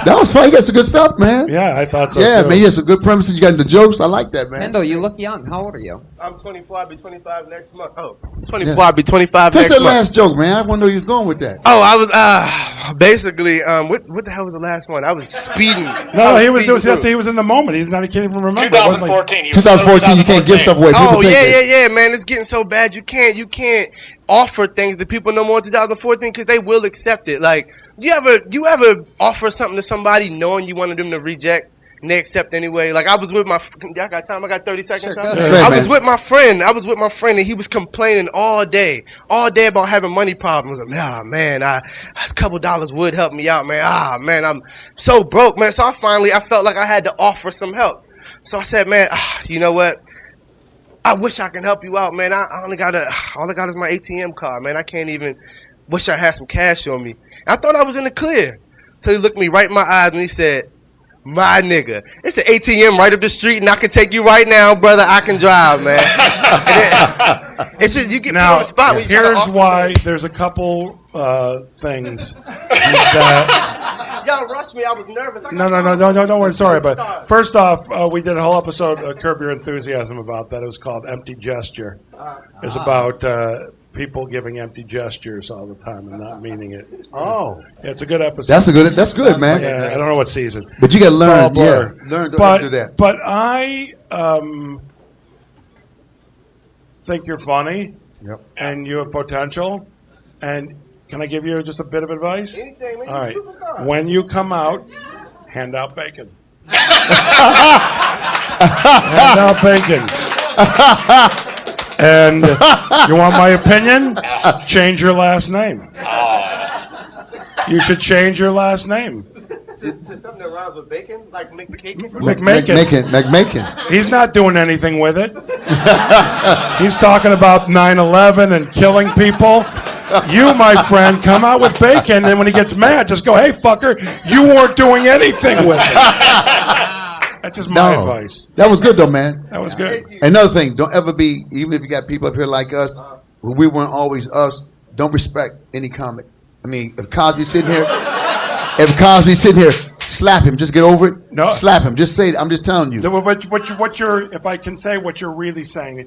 That was fun. You got some good stuff, man. Yeah, I thought so. Yeah, too. man. You had some good premises. You got into jokes. I like that, man. Kendall, you look young. How old are you? I'm 24. I'll be 25 next month. Oh, 24. I'll be 25 Finish next that month. last joke, man. I want to know where you was going with that. Oh, I was basically what the hell was the last one? I was speeding. No, he was in the moment. He can't even remember. 2014. He was 2014. You can't give stuff away. People Oh take it. yeah, man. It's getting so bad. You can't offer things that people know more in 2014 because they will accept it. Like, you ever offer something to somebody knowing you wanted them to reject and they accept anyway? Like, I was with my. Y'all got time? I got 30 seconds. Sure, I go was with my friend. And he was complaining all day about having money problems. Like, man, a couple dollars would help me out, man. Man, I'm so broke, man. So I felt like I had to offer some help. So I said, man, you know what? I wish I can help you out, man. All I got is my ATM card, man. I can't even. Wish I had some cash on me. I thought I was in the clear. So he looked me right in my eyes and he said, "My nigga, it's an ATM right up the street, and I can take you right now, brother. I can drive, man." It's just you get put on the spot. When you try to Here's offer why. things. There's a couple things that. Y'all rushed me. I was nervous. No, don't worry. Sorry, but first off, we did a whole episode of Curb Your Enthusiasm about that. It was called Empty Gesture. It's about people giving empty gestures all the time and not meaning it. Oh, yeah, it's a good episode. That's good, man. Yeah, I don't know what season, but you got to learn. Learn to do that. But I think you're funny, and you have potential. And can I give you just a bit of advice? Anything, man. All right. Superstar. When you come out, hand out bacon. hand out bacon. And you want my opinion? Change your last name. You should change your last name. To something that rhymes with bacon, like McMakin. McMakin. He's not doing anything with it. He's talking about 9/11 and killing people. You, my friend, come out with bacon, and when he gets mad, just go, "Hey, fucker, you weren't doing anything with it." That's just my advice. That was good, though, man. That was good. Another thing, don't ever be, even if you got people up here like us, we weren't always us, don't respect any comic. I mean, if Cosby's sitting here, slap him. Just get over it. No. Slap him. Just say it. I'm just telling you. What you're, if I can say what you're really saying,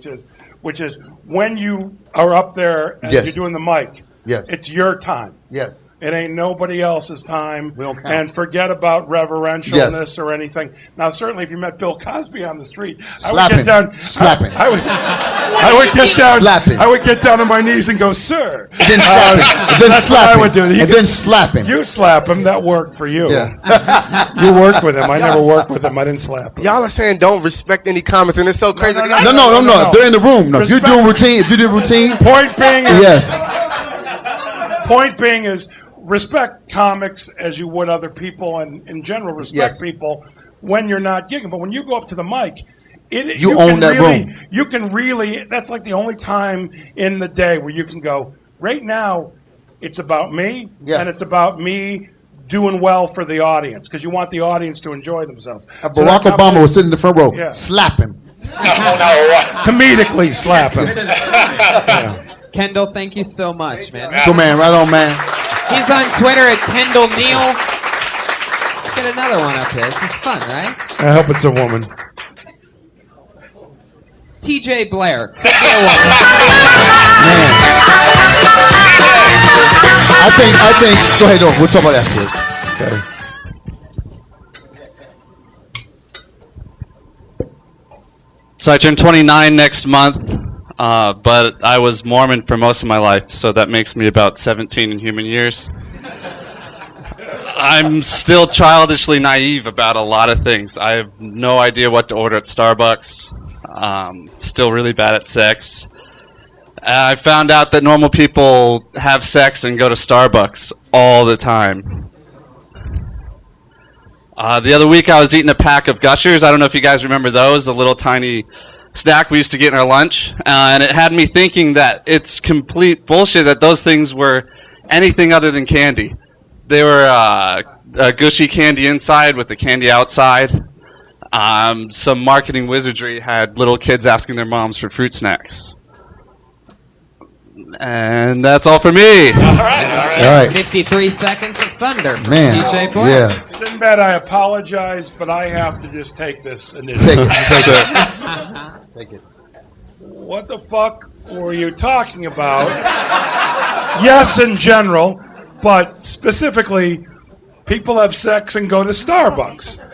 which is when you are up there and you're doing the mic, it's your time. Yes. It ain't nobody else's time. We don't count. And forget about reverentialness or anything. Now, certainly, if you met Bill Cosby on the street, Slap I would get him. down. Slap him. I would get down. Slap him. I would get down on my knees and go, "Sir." And then slap him. And then That's slap what him. I would do. And then slap him. You slap him. That worked for you. Yeah. You worked with him. I never worked with him. I didn't slap him. Y'all are saying don't respect any comments, and it's so crazy. No. If they're in the room. No. If you do routine. Point being is, yes. Point being is respect comics as you would other people, and in general respect people when you're not gigging. But when you go up to the mic, you own that room. You can really. That's like the only time in the day where you can go. Right now, it's about me, and it's about me doing well for the audience because you want the audience to enjoy themselves. Barack Obama was sitting in the front row. Yeah. Slap him. Comedically slap him. Kendall, thank you so much, man. Go, man. Right on, man. He's on Twitter at Kendall Neal. Let's get another one up here. This is fun, right? I hope it's a woman. TJ Blair. Man. I think. Go ahead, we'll talk about that first. Okay. So I turn 29 next month, but I was Mormon for most of my life, so that makes me about 17 in human years. I'm still childishly naive about a lot of things. I have no idea what to order at Starbucks. Still really bad at sex. I found out that normal people have sex and go to Starbucks all the time. The other week I was eating a pack of Gushers. I don't know if you guys remember those, the little tiny snack we used to get in our lunch. And it had me thinking that it's complete bullshit that those things were anything other than candy. They were a gushy candy inside with the candy outside. Some marketing wizardry had little kids asking their moms for fruit snacks. And that's all for me. All right. 53 seconds of thunder. from Man, TJ Black. yeah. Sinbad, I apologize, but I have to just take this initiative. Take it. Take it. What the fuck were you talking about? Yes, in general, but specifically, people have sex and go to Starbucks.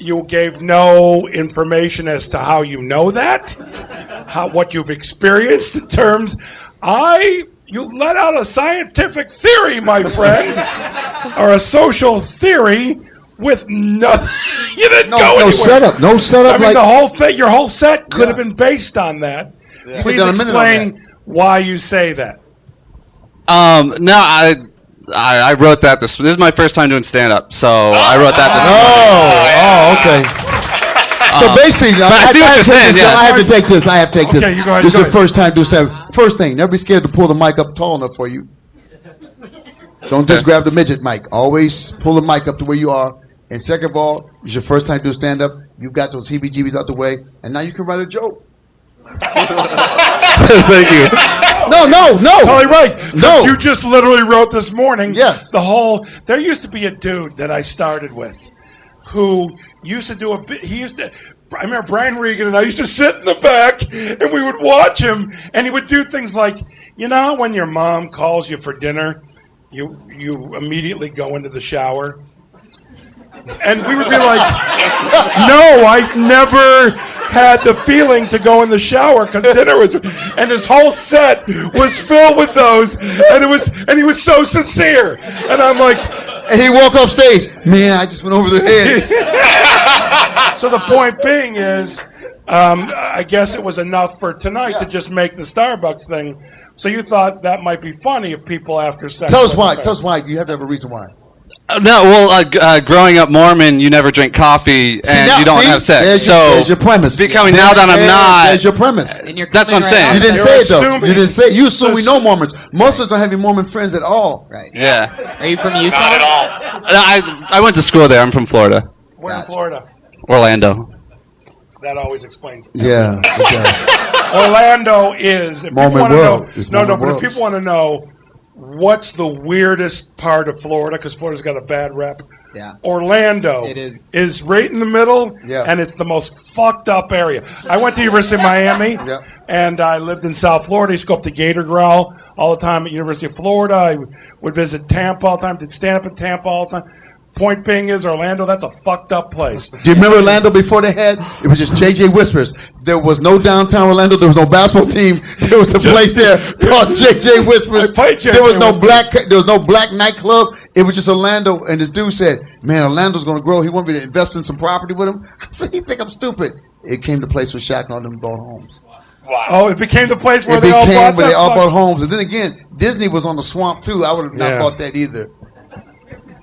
You gave no information as to how you know that, what you've experienced in terms. You let out a scientific theory, my friend, or a social theory with no. You didn't go anywhere. No setup. No setup. I mean, the whole thing, your whole set could have been based on that. Yeah. Please Done a minute on explain why you say that. No, I wrote that this is my first time doing stand-up, so I wrote that this morning. Oh, okay. So basically, I see what you're saying. Yeah. I have to take this. Okay, you go ahead, This is go the first time doing stand-up. First thing, never be scared to pull the mic up tall enough for you. Don't just grab the midget mic. Always pull the mic up to where you are. And second of all, it's your first time doing stand-up. You've got those heebie-jeebies out the way, and now you can write a joke. Thank you. No. Totally right. No. You just literally wrote this morning. Yes. There used to be a dude that I started with who used to do a bit. I remember Brian Regan and I used to sit in the back and we would watch him and he would do things like, when your mom calls you for dinner, you immediately go into the shower. And we would be like, no, I never had the feeling to go in the shower because dinner was, and his whole set was filled with those, and he was so sincere. And I'm like, and he walk off stage, man, I just went over their heads. So the point being is, I guess it was enough for tonight to just make the Starbucks thing. So you thought that might be funny if people after sex. Tell us why. Tell us why. You have to have a reason why. No, well, growing up Mormon, you never drink coffee and you don't have sex. There's your premise. Becoming now that I'm not. There's your premise. That's what I'm saying. You didn't say it though. You didn't say it. You assume we know Mormons. Most of us don't have any Mormon friends at all. Right. Yeah. Are you from Utah? Not at all. I went to school there. I'm from Florida. Where in Florida? Orlando. That always explains it. Yeah. Exactly. Orlando is. If Mormon people world. want to know, It's no, Mormon but world. if people want to know what's the weirdest part of Florida, because Florida's got a bad rep. Yeah. Orlando It is. right in the middle, Yeah. and it's the most fucked up area. I went to the University of Miami, Yeah. and I lived in South Florida. I used to go up to Gator Growl all the time at University of Florida. I would visit Tampa all the time, did stand-up in Tampa all the time. Point being is Orlando, that's a fucked up place. Do you remember Orlando before they had? It was just JJ Whispers. There was no downtown Orlando. There was no basketball team. There was a place there called JJ Whispers. I played JJ There was no Whispers. There was no black nightclub. It was just Orlando. And this dude said, "Man, Orlando's going to grow. He wanted me to invest in some property with him." I said, "You think I'm stupid?" It came to place where Shaq and all them bought homes. Wow. Oh, it became the place where It they all became bought where that they all fuck- bought homes. And then again, Disney was on the swamp too. I would have not Yeah. bought that either.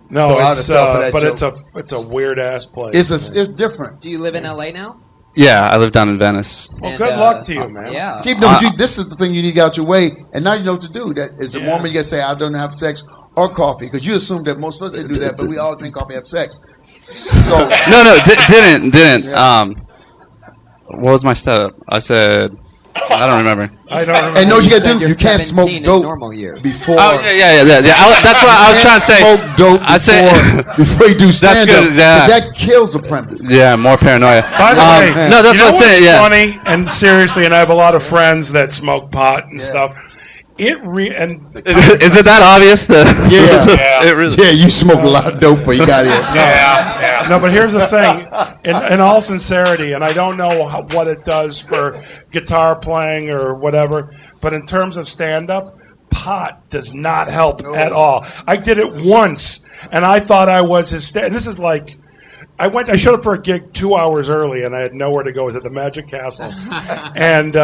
No, So I'd have it's fell for that but joke. it's a weird ass place. It's different. Do you live in LA now? Yeah, I live down in Venice. Well, And, good luck to you, man. Yeah. Keep this is the thing you need to get out your way, and now you know what to do. That is a woman you gotta say, "I don't have sex or coffee," because you assume that most of us they do that, but we all drink coffee and have sex. So No, didn't. What was my setup? I said, I don't remember. I don't remember. and know what you You gotta said do? you're You can't smoke 17 in dope normal years. before. Oh yeah. That's what I was trying to say. Smoke dope I said- before you do stand up. good, yeah. That kills the premise. Yeah, more paranoia. By the way, No, that's you know what I'm saying. what's Yeah. funny and seriously, and I have a lot of friends that smoke pot and Yeah. stuff. Is it that obvious? Yeah. It really. Yeah, you smoke a lot of dope before you got here. Yeah. No, but here's the thing. In all sincerity, and I don't know what it does for guitar playing or whatever, but in terms of stand-up, pot does not help at all. I did it once, and I thought I was and this is like, I showed up for a gig 2 hours early, and I had nowhere to go. It was at the Magic Castle. And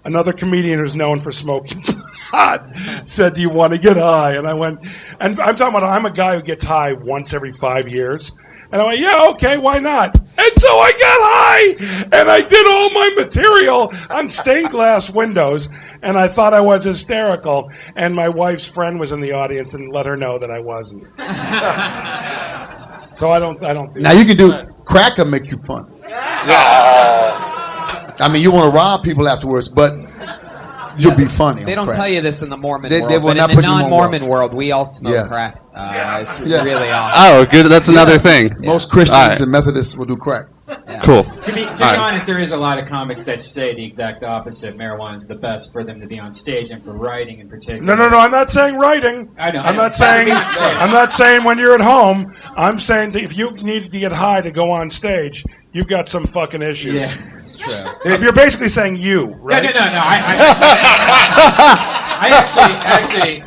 another comedian who's known for smoking pot said, "Do you want to get high?" And I went, and I'm talking about, I'm a guy who gets high once every 5 years. And I went, "Yeah, okay, why not?" And so I got high, and I did all my material on stained glass windows, and I thought I was hysterical. And my wife's friend was in the audience and let her know that I wasn't. So I don't do Now that. you can do crack and make you fun. I mean, you want to rob people afterwards, but you'll be funny. They on don't crack. tell you this in the Mormon They world, will but not in the put you on non-Mormon world. world, we all smoke Yeah. crack. It's Yeah. really awesome. Oh, good. That's another thing. Most Christians All right. and Methodists will do crack. Cool. To be right. honest, there is a lot of comics that say the exact opposite. Marijuana is the best for them to be on stage and for writing in particular. No. I'm not saying writing. I know. I'm not saying when you're at home. I'm saying that if you need to get high to go on stage, you've got some fucking issues. Yeah, It's true. You're basically saying you, right? No. I actually,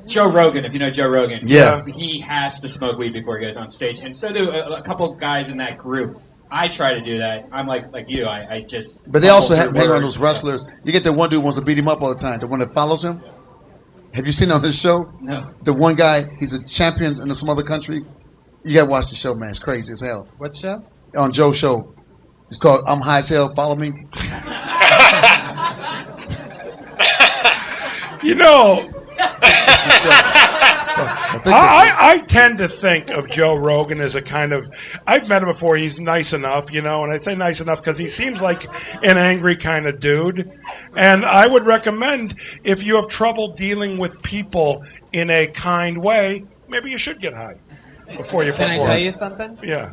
Joe Rogan, if you know Joe Rogan, Yeah. he has to smoke weed before he goes on stage, and so do a couple guys in that group. I try to do that. I'm like you. I just. But they also hang fumble through around words those wrestlers. You get the one dude who wants to beat him up all the time. The one that follows him. Have you seen on this show? No. The one guy, he's a champion in some other country. You gotta watch the show, man. It's crazy as hell. What show? On Joe's show. It's called I'm High as Hell, Follow Me. You know, I I tend to think of Joe Rogan as a kind of. I've met him before. He's nice enough, and I say nice enough because he seems like an angry kind of dude. And I would recommend if you have trouble dealing with people in a kind way, maybe you should get high before you perform. Can I tell you something? Yeah.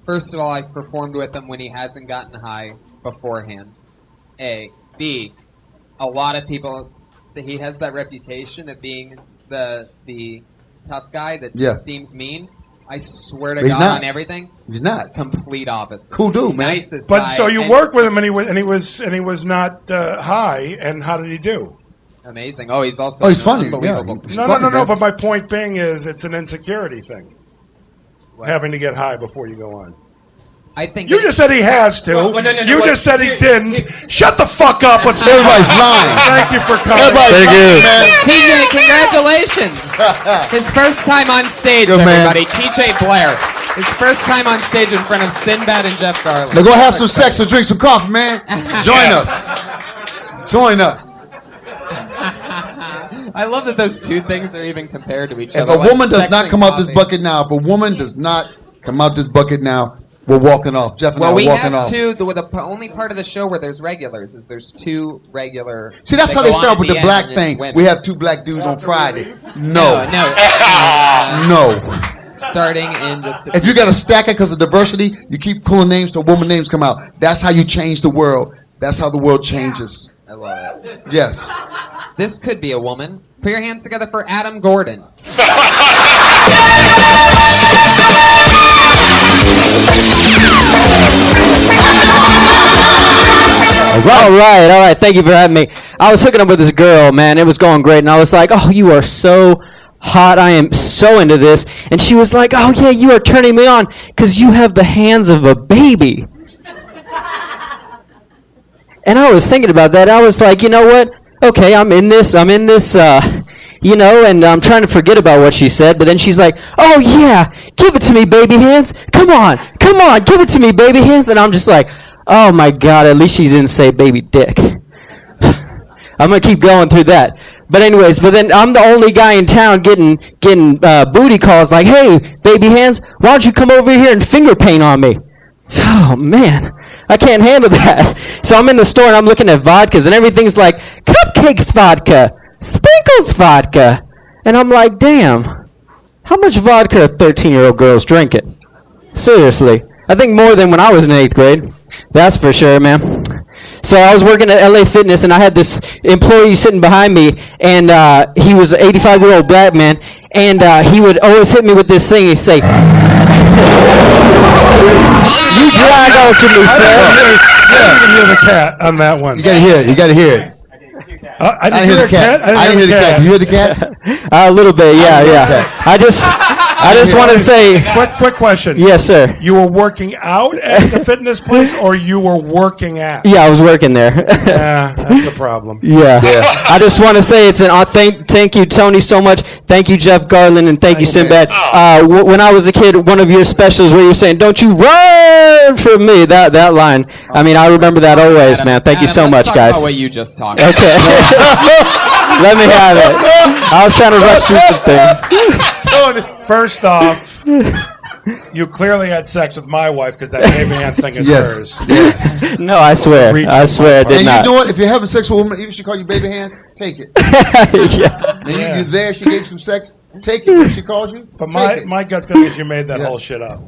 First of all, I've performed with him when he hasn't gotten high beforehand. A. B. A lot of people, he has that reputation of being the tough guy that seems mean. I swear to He's God not. on everything. He's not. Complete opposite. Cool dude, man. Nicest But guy. so you and worked with him, and he was not high. And how did he do? Amazing. Oh, he's also he's funny. unbelievable. Yeah. He's No. funny, man. But my point being is, it's an insecurity thing. What? Having to get high before you go on. I think You that- just said he has to. Well, no, you wait. just said he didn't. Shut the fuck up. Let's Everybody's lying. Thank you for coming. Everybody's lying, man. TJ, congratulations! His first time on stage, Good man. everybody. TJ Blair. His first time on stage in front of Sinbad and Jeff Garlin. Now go have some sex and drink some coffee, man. Join us. Join us. I love that those two things are even compared to each If other. a like woman does sex not and come out this coffee. bucket now, if a woman does not come out this bucket now, we're walking off. Jeff and I Well, are we walking have off. two. The only part of the show where there's regulars is there's two regular. See, that's that how they go on start at with the end, black and it's thing. women. We have two black dudes on Friday. No. No. No. Starting in just. If you got to stack it because of diversity, you keep pulling names till woman names come out. That's how you change the world. That's how the world changes. I love it. Yes. This could be a woman. Put your hands together for Adam Gordon. All right. Thank you for having me. I was hooking up with this girl, man. It was going great, and I was like, "Oh, you are so hot. I am so into this." And she was like, "Oh yeah, you are turning me on because you have the hands of a baby." And I was thinking about that. I was like, you know what? Okay, I'm in this, and I'm trying to forget about what she said, but then she's like, "Oh yeah, give it to me, baby hands. Come on, give it to me, baby hands." And I'm just like, oh my God, at least she didn't say baby dick. I'm going to keep going through that. But then I'm the only guy in town getting booty calls like, "Hey, baby hands, why don't you come over here and finger paint on me?" Oh man, I can't handle that. So I'm in the store and I'm looking at vodkas and everything's like cupcakes vodka, sprinkles vodka. And I'm like, damn, how much vodka are 13-year-old girls drinking? Seriously. I think more than when I was in 8th grade. That's for sure, man. So I was working at LA Fitness, and I had this employee sitting behind me, and he was an 85-year-old black man, and he would always hit me with this thing. He'd say, "You drag on to me, sir." I didn't hear the cat on that one. You got to hear it. You got to hear it. I didn't hear the cat. I didn't hear the cat. You hear the cat? A little bit, yeah. I just want to say. Quick question. Yes, sir. You were working out at the fitness place, or you were working at? Yeah, I was working there. Yeah, that's a problem. Yeah. I just want to say thank you, Tony, so much. Thank you, Jeff Garlin, and thank you, Sinbad. When I was a kid, one of your specials where you were saying, "Don't you run from me," that line. I mean, I remember that always, man. Thank you so much, let's guys. talk about what you just talked Okay. Let me have it. I was trying to rush through some things. First off, You clearly had sex with my wife because that baby hand thing is Yes. hers. Yes. No, I swear. I swear I did And not. you know what? If you're having sex with a woman, even if she call you baby hands, take it. Yeah. And you're there, she gave you some sex, take it. If she calls you, But take it. my gut feeling is you made that whole shit up.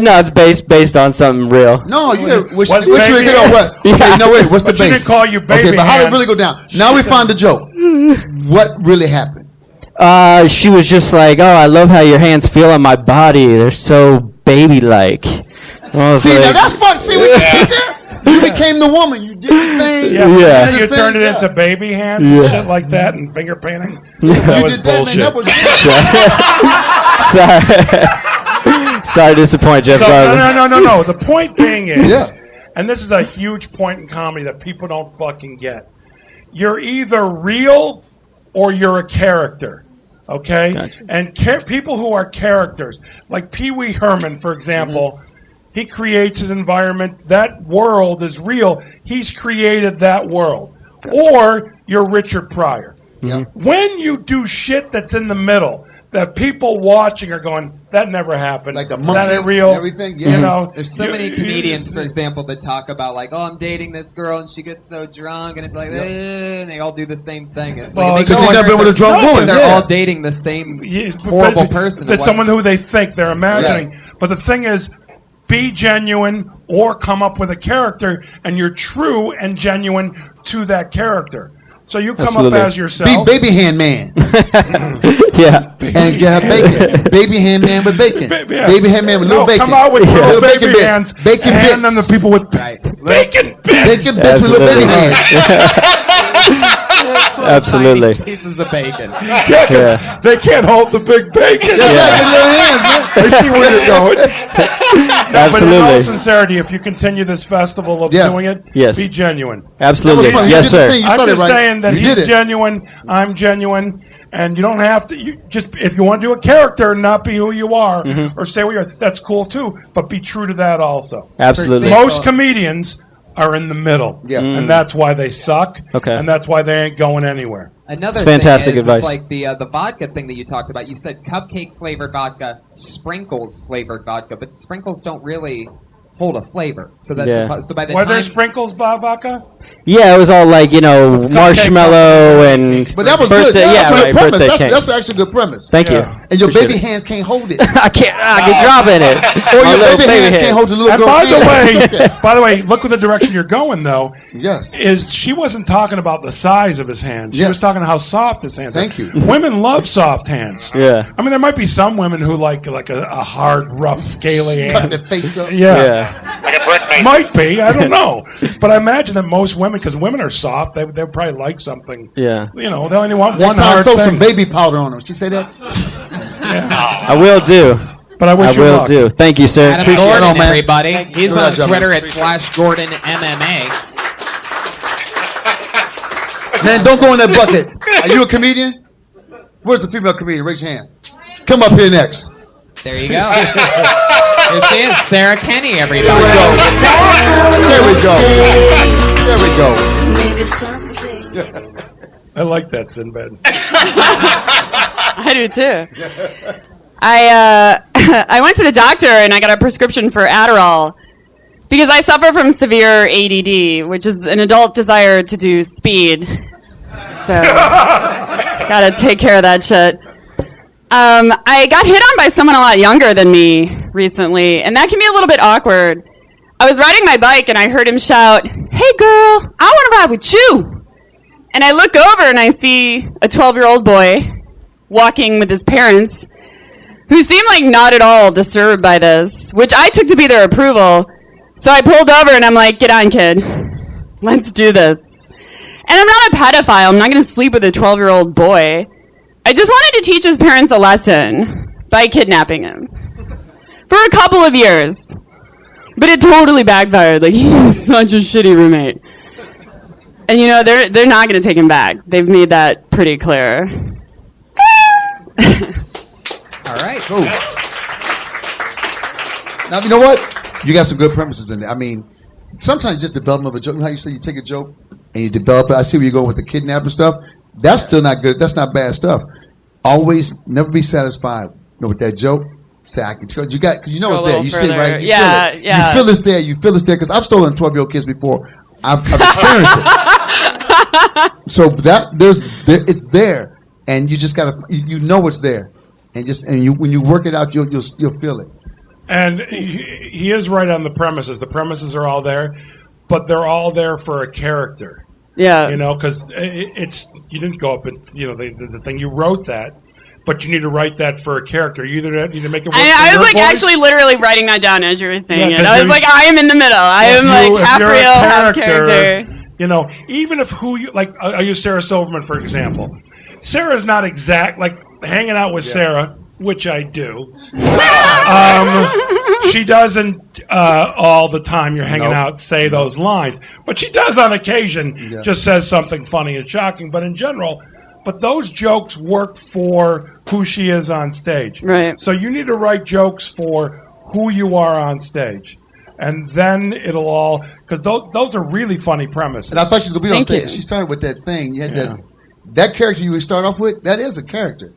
No, it's based on something real. No, you got Was which baby you know what? Yeah. Okay, no wait, what's the But she base? didn't call you baby Okay, but how did it hands. really go down? Now we find the joke. What really happened? She was just like, "Oh, I love how your hands feel on my body. They're so baby-like." I was See, like, now that's fun. See what you did there? You became the woman. You did the thing. Yeah, Yeah. and you turned it into baby hands and shit like that and finger painting. That You was did that, man. bullshit. That was Sorry. Sorry to disappoint Jeff So, Garlin. no. The point being is, Yeah. and this is a huge point in comedy that people don't fucking get. You're either real or you're a character. Okay? Gotcha. And people who are characters, like Pee Wee Herman, for example, he creates his environment. That world is real. He's created that world. Or you're Richard Pryor. When you do shit that's in the middle, that people watching are going, that never happened. Like the That ain't monkeys real. and everything. You Yeah. know, There's so many comedians, for example, that talk about like, oh, I'm dating this girl and she gets so drunk, and it's like, and they all do the same thing. It's Well, like because you've never been with a drunk woman. They're Yeah. all dating the same Yeah, horrible but person. That's someone who they think they're imagining. But the thing is, be genuine or come up with a character, and you're true and genuine to that character. So you come Absolutely. up as Be yourself. baby hand man. Yeah. And bacon. Baby hand man with bacon. Yeah. Baby hand man with little bacon. Come out with Little little bacon baby bits. hands. Bacon hand bits. them to people with Right. bacon bits. Bacon bits with little baby Absolutely. hands. Absolutely. Tiny pieces of bacon. Yeah, 'cause Yeah. they can't hold the big bacon. That's right, with little hands, man. I see where you're going. No, but in all Absolutely. sincerity, if you continue this festival of Yeah. doing it, Yes. be genuine. Absolutely. That was fun. You Yes, did the sir. thing. You I'm said it just right. saying that You did he's it. genuine, I'm genuine, and you don't have to. You just if you want to do a character and not be who you are, or say what you're, that's cool too. But be true to that also. Absolutely. Most comedians are in the middle, Yeah. and that's why they suck. Okay. And that's why they ain't going anywhere. Another It's fantastic thing is advice. like the vodka thing that you talked about. You said cupcake flavored vodka, sprinkles flavored vodka, but sprinkles don't really hold a flavor. So that's Yeah. so by the Were there time sprinkles, vodka? Yeah, it was all like, marshmallow and But that was birthday. good. Yeah, That's a right, good premise. birthday cake. That's actually a good premise. Thank you. Yeah. And your Appreciate baby it. hands can't hold it. I can't drop in it. Or My your little baby hands can't hold the little And girl's by the hand. way, by the way, look with the direction you're going though. Yes. Is she wasn't talking about the size of his hands. She Yes. was talking how soft his hands are. Thank you. Women love soft hands. Yeah. I mean, there might be some women who like a hard, rough, scaly Cut hand. their face up. Yeah. Yeah. Like a brick mason. Might be. I don't know. But I imagine that most women, because women are soft, they probably like something. Yeah. You know, they only want Next one time, hard throw thing. some baby powder on them. She say that? I will do. But I wish I you will luck. do. Thank you, sir. Adam Appreciate Gordon, it, man. everybody. He's Good on job, Twitter man. at Flash Gordon MMA. Man, don't go in that bucket. Are you a comedian? Where's the female comedian? Raise your hand. Come up here next. There you go. Here she is, Sarah Kenny, everybody. There we go. There we go. I like that, Sinbad. I do too. I went to the doctor and I got a prescription for Adderall because I suffer from severe ADD, which is an adult desire to do speed. So, gotta take care of that shit. I got hit on by someone a lot younger than me recently, and that can be a little bit awkward. I was riding my bike and I heard him shout, "Hey girl, I want to ride with you." And I look over and I see a 12-year-old boy walking with his parents who seemed like not at all disturbed by this, which I took to be their approval. So I pulled over and I'm like, "Get on, kid. Let's do this." And I'm not a pedophile. I'm not going to sleep with a 12-year-old boy. I just wanted to teach his parents a lesson by kidnapping him for a couple of years. But it totally backfired. Like, he's such a shitty roommate. And they're not going to take him back. They've made that pretty clear. All right. Cool. Now, you know what? You got some good premises in there. I mean, sometimes just development of a joke. You know how you say you take a joke and you develop it? I see where you go with the kidnapping stuff. That's still not good. That's not bad stuff. Always, never be satisfied with that joke. say I can tell you got, you know Go it's a there. little You see it, further. right? You Yeah, feel it. yeah. You feel it's there. You feel it's there because I've stolen 12-year-old kids before. I've experienced it. So it's there, and you just gotta you know it's there, and when you work it out, you'll feel it. And he is right on the premises. The premises are all there, but they're all there for a character. Yeah. You know, because it's you didn't go up and the thing you wrote that, but you need to write that for a character. You either need to make it work. I for was your like voice. actually literally writing that down as you were saying Yeah, it. I was like, I am in the middle. I am like half you're a real, half character. You know, even if I use Sarah Silverman for example. Sarah's not exact like hanging out with Sarah, which I do. She doesn't all the time. You're hanging out, say those lines, but she does on occasion. Just says something funny and shocking, but in general. But those jokes work for who she is on stage. Right. So you need to write jokes for who you are on stage. And then it'll all, because those are really funny premises. And I thought she was going to be on Thank stage. you. She started with that thing. You had that character you would start off with, that is a character.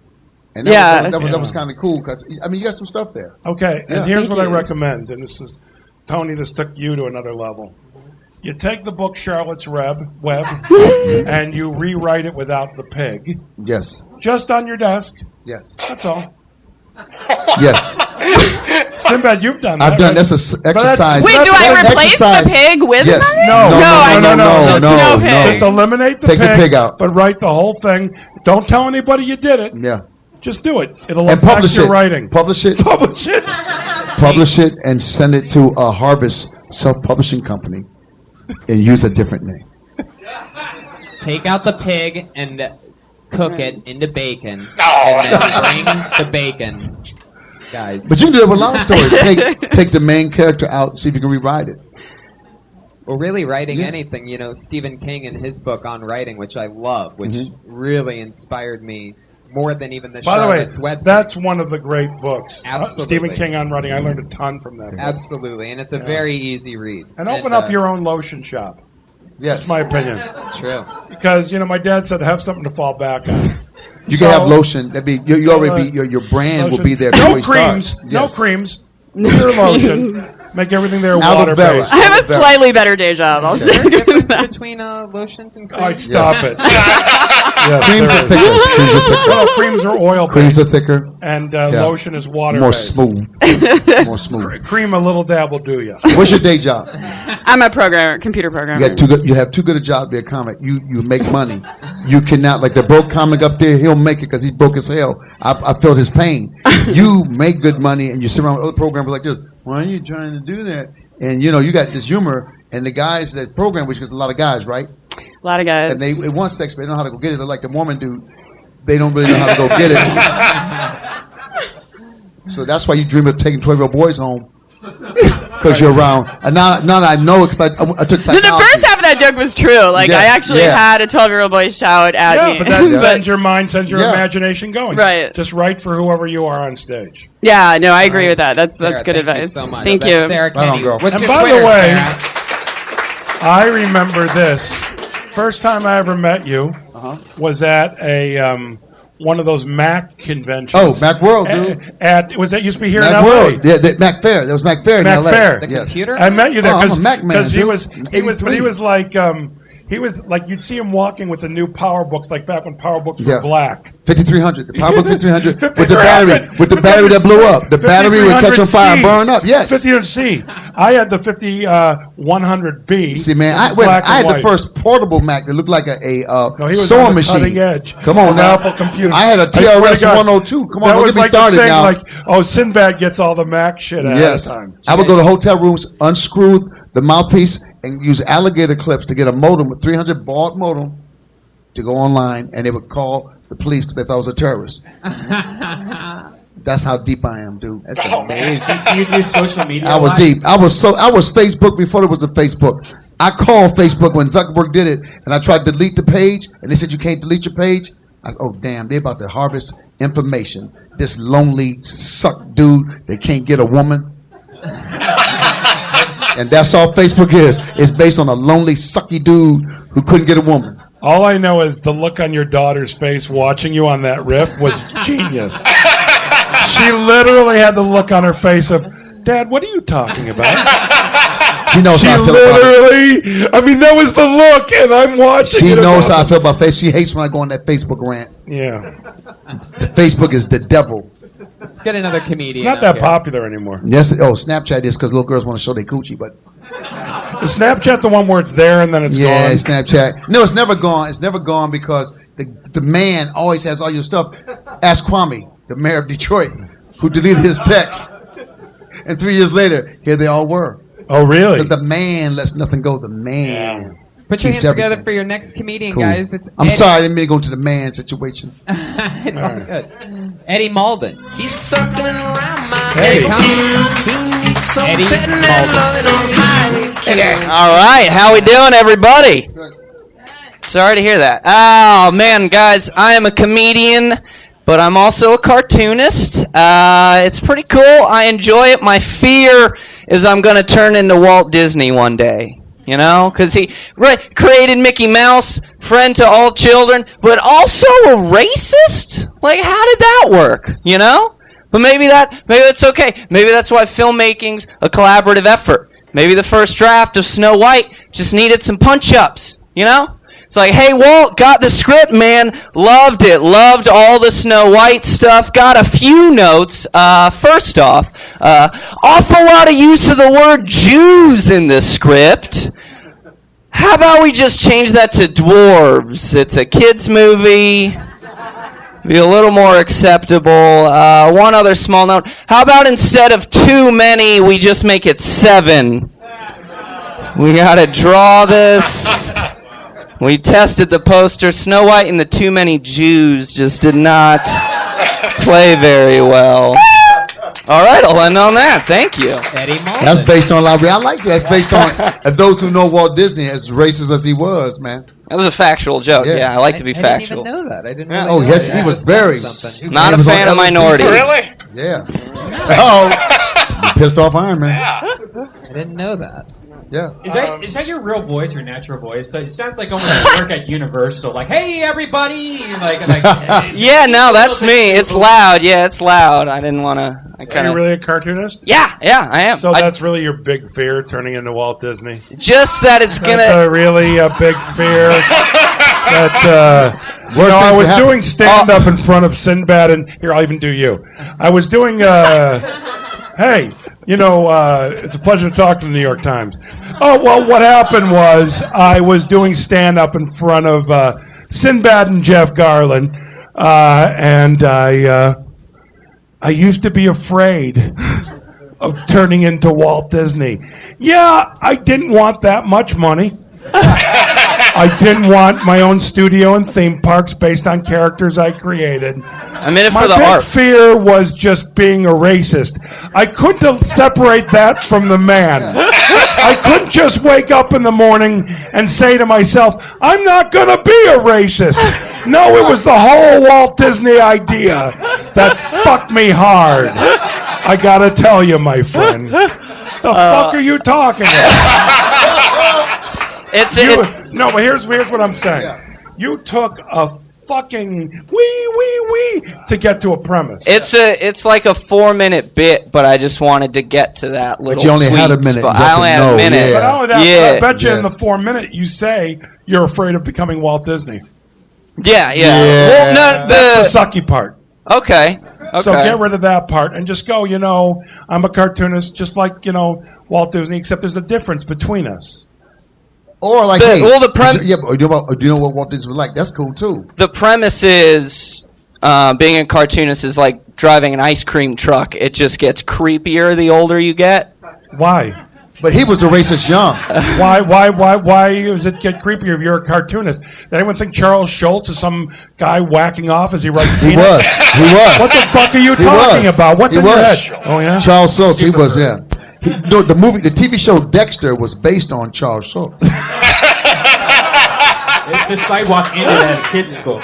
And Yeah. that was kind of cool because, I mean, you got some stuff there. Okay, Yeah. and here's Thank what I you. recommend, and this is, Tony, this took you to another level. You take the book Charlotte's Web, and you rewrite it without the pig. Yes. Just on your desk. Yes. That's all. Yes. Sinbad, you've done that. I've done right? that's an exercise. Wait, do I That's an replace the exercise. pig with Yes. something? No, just no pig. Just eliminate the Take the pig out. but write the whole thing. Don't tell anybody you did it. Yeah. Just do it. It'll And affect publish your it. writing. Publish it. Publish it. Publish it and send it to a Harvest self-publishing company and use a different name. Take out the pig and cook it into bacon. And then bring the bacon. Guys. But you can do it with a lot of stories. Take the main character out and see if you can rewrite it. Well, really, writing anything, Stephen King in his book on writing, which I love, which really inspired me more than even the By the way, Charlotte's Web. that's one of the great books. Absolutely. Stephen King on writing. I learned a ton from that book. Absolutely, and it's a very easy read. And open up your own lotion shop. Yes. That's my opinion. True. Because, my dad said have something to fall back on. You can have lotion. That'd be you already be your brand lotion. will be there. No before you creams. start. No Yes. creams. Pure lotion. Make everything there Aloe water vera. based. I have a slightly better day job. I'll Is there say a difference that. between lotions and creams? All right, stop Yes. it. Yes, Creams there are is. thicker. Creams are thicker. Well, creams are oil Creams are based, thicker. and lotion is water More based. smooth. More smooth. Cream a little dab will do you. What's your day job? I'm a computer programmer. You have too good a job to be a comic. You make money. You cannot, like the broke comic up there, he'll make it because he's broke as hell. I felt his pain. You make good money and you sit around with other programmers like this. Why are you trying to do that? And you got this humor, and the guys that program, which is a lot of guys, right? A lot of guys. And they want sex, but they don't know how to go get it. They're like the Mormon dude. They don't really know how to go get it. So that's why you dream of taking 12-year-old boys home. Because you're around. And now I know it because I took psychology. The first half of that joke was true. Like, Yeah, I actually had a 12-year-old boy shout at me. But that sends your mind, sends your imagination going. Right. Just write for whoever you are on stage. Yeah, no, I agree with that. That's Sarah, good thank advice. You so much. Thank That's you. Sarah Right on, Kenny. girl. What's And your by Twitter, the way, Sarah? I remember this. First time I ever met you was at a one of those Mac conventions. Oh, Mac World, dude. Was that used to be here Mac in LA? World. Yeah, the Mac Fair. There was Mac Fair in Mac LA. Fair. The Yes. computer? I met you there I'm a Mac man, because he dude. was 83. he was like you'd see him walking with the new Power Books, like back when Power Books Yeah. were black. 5300. The PowerBook 5300 with the 5300. battery. With the battery that blew up. The battery would catch on fire and 5300C. burn up. Yes. 5300C. I had the 5100B. See, man, I black had and the white. first portable Mac that looked like a No, he was sewing on the machine. cutting edge Come on of now. Apple computers. I had a I swear to TRS God, 102. Come on, that don't was get me like the started thing, now. Like, Sinbad gets all the Mac shit ahead Yes. of time. I would go to hotel rooms, unscrew the mouthpiece, and use alligator clips to get a modem, a 300 baud modem, to go online, and they would call the police because they thought I was a terrorist. That's how deep I am, dude. That's amazing. Do you do social media? I was deep. I was Facebook before there was a Facebook. I called Facebook when Zuckerberg did it, and I tried to delete the page, and they said you can't delete your page. I said, oh damn, they're about to harvest information. This lonely suck dude that can't get a woman. And that's all Facebook is. It's based on a lonely, sucky dude who couldn't get a woman. All I know is the look on your daughter's face watching you on that riff was genius. She literally had the look on her face of, Dad, what are you talking about? She knows how I feel about literally, I mean, that was the look, and I'm watching. She knows how I feel about Facebook. She hates when I go on that Facebook rant. Yeah. Facebook is the devil. Let's get another comedian. It's not that popular anymore. Yes. Oh, Snapchat is because little girls want to show their coochie, but Is Snapchat the one where it's there and then it's gone? yeah, Snapchat. No, it's never gone. It's never gone because the man always has all your stuff. Ask Kwame, the mayor of Detroit, who deleted his text, and 3 years later, here they all were. Oh, really? Because the man lets nothing go. The man. Put your keeps hands together everything. for your next comedian, Cool. guys. It's I'm Eddie. sorry, I didn't mean to go into the man situation. It's all good. Eddie Malden. He's circling around my Eddie, come. Eddie All right, how we doing, everybody? Sorry to hear that. Oh man, guys, I am a comedian, but I'm also a cartoonist. It's pretty cool. I enjoy it. My fear is I'm going to turn into Walt Disney one day. You know, because he created Mickey Mouse, friend to all children, but also a racist? Like, how did that work? You know? But maybe that's okay. Maybe that's why filmmaking's a collaborative effort. Maybe the first draft of Snow White just needed some punch-ups, you know? It's like, hey, Walt, got the script, man. Loved it. Loved all the Snow White stuff. Got a few notes. First off, awful lot of use of the word Jews in the script. How about we just change that to dwarves? It's a kids' movie. Be a little more acceptable. One other small note. How about instead of too many, we just make it 7? We gotta draw this. We tested the poster. Snow White and the Too Many Jews just did not play very well. All right, I'll end on that. Thank you. Eddie Malden. That's based on I like that. That's based on those who know Walt Disney, as racist as he was, man. That was a factual joke. Yeah, I like to be factual. I didn't even know that. I didn't Yeah. really Oh, know he was very. Not a fan of minorities. Really? Yeah. Oh, you pissed off Iron Man. I didn't know that. Yeah. Is that your real voice, your natural voice? It sounds like almost you work at Universal. Like, hey, everybody! Yeah, no, that's me. It's loud. Yeah, it's loud. I didn't want to. Are you really a cartoonist? Yeah, I am. So that's really your big fear, turning into Walt Disney? Just that it's going to... really a big fear. That, I was doing stand-up in front of Sinbad, and here, I'll even do you. I was doing, hey, it's a pleasure to talk to the New York Times. Oh, well, what happened was I was doing stand-up in front of Sinbad and Jeff Garlin, and I used to be afraid of turning into Walt Disney. Yeah, I didn't want that much money. I didn't want my own studio and theme parks based on characters I created. I'm in it my for the big art. fear was just being a racist. I couldn't separate that from the man. I couldn't just wake up in the morning and say to myself, I'm not going to be a racist. No, it was the whole Walt Disney idea that fucked me hard. I got to tell you, my friend. The fuck are you talking about? No, but here's what I'm saying. Yeah. You took a fucking wee to get to a premise. It's like a 4-minute bit, but I just wanted to get to that little. But you only had a minute. I only had a minute. Yeah. But not only that, but I bet you in the 4 minute you say you're afraid of becoming Walt Disney. Yeah. Well, no, that's the sucky part. Okay. So get rid of that part and just go. I'm a cartoonist, just like Walt Disney, except there's a difference between us. Or like, do you know what Walt Disney was like? That's cool too. The premise is being a cartoonist is like driving an ice cream truck. It just gets creepier the older you get. Why? But he was a racist young. Why does it get creepier if you're a cartoonist? Did anyone think Charles Schultz is some guy whacking off as he writes peanuts? He was. What the fuck are you talking about? What's in your head? Oh yeah, Charles Schultz. He was. Yeah. The TV show Dexter was based on Charles Schultz. The sidewalk ended at a kid's school.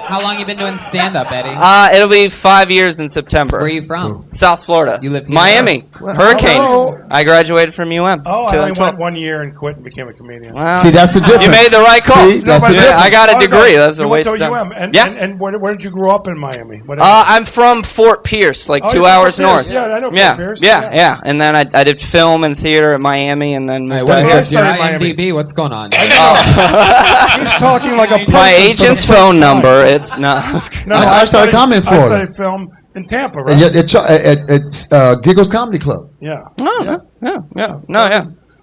How long you been doing stand-up, Eddie? It'll be 5 years in September. Where are you from? South Florida. You live here? Miami. Hurricane. Oh. I graduated from UM. Oh, I only 2012. went 1 year and quit and became a comedian. Well, See, that's the difference. You made the right call. See, that's the difference. I got a degree. That's a You waste went of to time. UM. Yeah. And where did you grow up in Miami? What I'm from Fort Pierce, like Oh, 2 you're from hours Fort Pierce. north. Yeah, I know Fort yeah. Pierce. Yeah. And then I did film and theater at Miami, and then moved What out is here. this? Your IMDb? What's going on? He's talking like a person My for the agent's first phone time. number. It's no. I started comedy in Florida. I studied film in Tampa, right? And yet at Giggles Comedy Club. Yeah. Oh, yeah.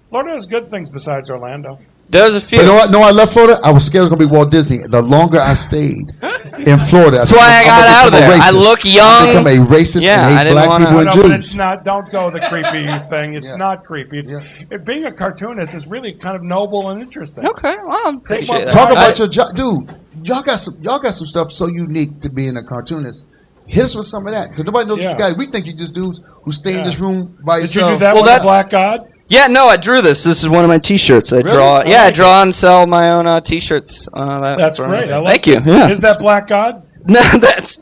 Florida has good things besides Orlando. There's a few. But you know what? No, I left Florida. I was scared it was going to be Walt Disney. The longer I stayed in Florida, That's why I got out of there. I look young. I become a racist Yeah, and I hate didn't black wanna- people and No, but Jews. it's not. Don't go the creepy thing. It's not creepy. It's being a cartoonist is really kind of noble and interesting. Okay, well, I appreciate that. Talk about your job, dude. Y'all got some stuff so unique to being a cartoonist. Hit us with some of that because nobody knows Yeah. you guys. We think you just dudes who stay in this room by Did you yourself. do that with the Black God? Yeah, no, I drew this. This is one of my T-shirts. I draw. Yeah, I draw and sell my own T-shirts. That's great. I like Thank you. it. Yeah. Is that Black God? No, it's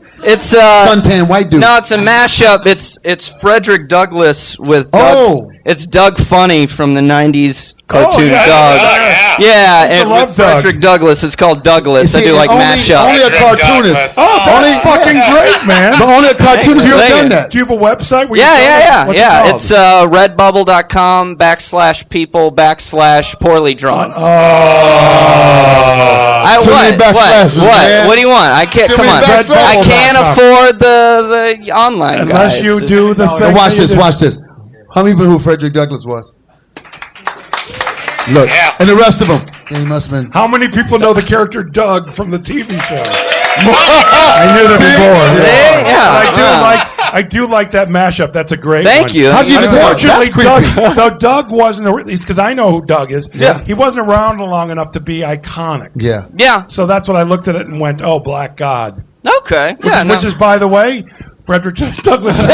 suntan white dude. No, it's a mashup. It's Frederick Douglass with Doug. Oh. It's Doug Funny from the '90s cartoon yeah, Doug. yeah. And love with Doug. Frederick Douglass, it's called Douglas. You I see, do like only, mashup. Only a cartoonist. Oh, that's fucking great, man. But only a cartoonist would have Thank done you. that. Do you have a website? Where Yeah. What's it called? It's redbubble.com/people/poorly drawn. Too many backslashes, man. What do you want? I can't. Too Come many on. backslashes. I can't afford the online. Unless guys. you do the Now thing. watch that you this. did. Watch this. How many people knew who Frederick Douglass was? Look, and the rest of them. They must have been. How many people know the character Doug from the TV show? I knew that before. I do like that mashup. That's a great one. Thank you. How'd you even know? Unfortunately, That's creepy. Doug wasn't, because I know who Doug is. Yeah. He wasn't around long enough to be iconic. Yeah. Yeah. So that's what I looked at it and went, oh, Black God. Okay. Which is, by the way, Frederick Douglass'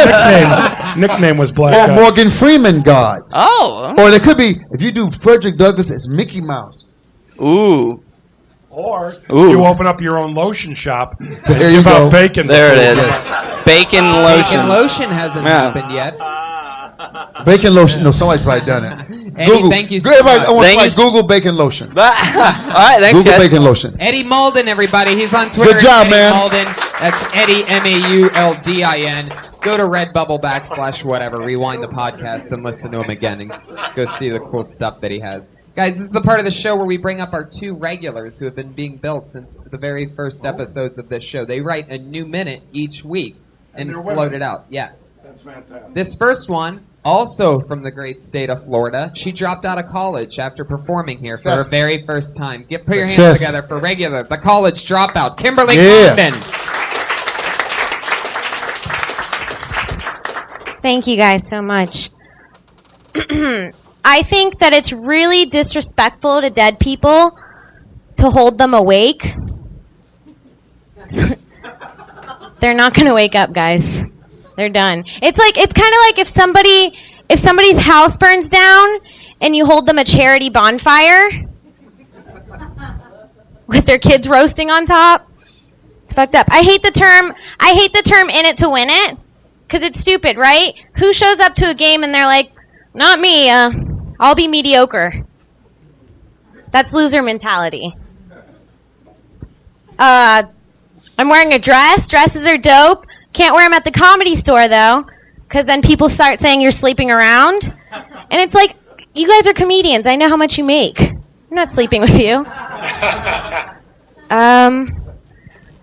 nickname was Black Or God. Morgan Freeman God. Oh. Or there could be, if you do Frederick Douglass, it's Mickey Mouse. Ooh. Or Ooh. you open up your own lotion shop and There you give out go. bacon. There it before is. Bacon lotion. Bacon lotion hasn't Yeah. happened yet. Bacon lotion. No, somebody's probably done it. Eddie, thank you so Everybody, much. I want Thank somebody you. Google bacon lotion. All right. Thanks, Google guys. bacon lotion. Eddie Malden, everybody. He's on Twitter. Good job, Eddie man. Malden. That's Eddie Mauldin. Go to Redbubble / whatever. Rewind the podcast and listen to him again and go see the cool stuff that he has. Guys, this is the part of the show where we bring up our two regulars who have been being built since the very first episodes of this show. They write a new minute each week and they're float women. it out. Yes. That's fantastic. This first one, also from the great state of Florida, she dropped out of college after performing here for her Success. very first time. Put your hands Success. together for regular, the college dropout, Kimberly Yeah. Condon. Thank you guys so much. I think that it's really disrespectful to dead people to hold them awake. They're not going to wake up, guys. They're done. It's kind of like if somebody's house burns down and you hold them a charity bonfire with their kids roasting on top. It's fucked up. I hate the term in it to win it. Because it's stupid, right? Who shows up to a game and they're like, not me, I'll be mediocre. That's loser mentality. I'm wearing a dress. Dresses are dope. Can't wear them at the Comedy Store, though. Because then people start saying you're sleeping around. And it's like, you guys are comedians. I know how much you make. I'm not sleeping with you.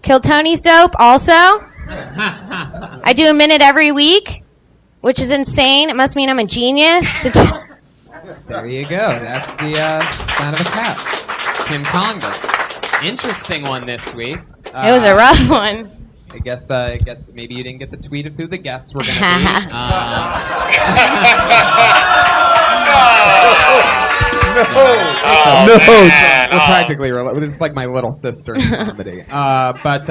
Kill Tony's dope, also. I do a minute every week, which is insane. It must mean I'm a genius. There you go. That's the sound of a cat. Kim Condon. Interesting one this week. It was a rough one. I guess maybe you didn't get the tweet of who the guests were going to be. No. We're practically related. It's like my little sister in comedy. But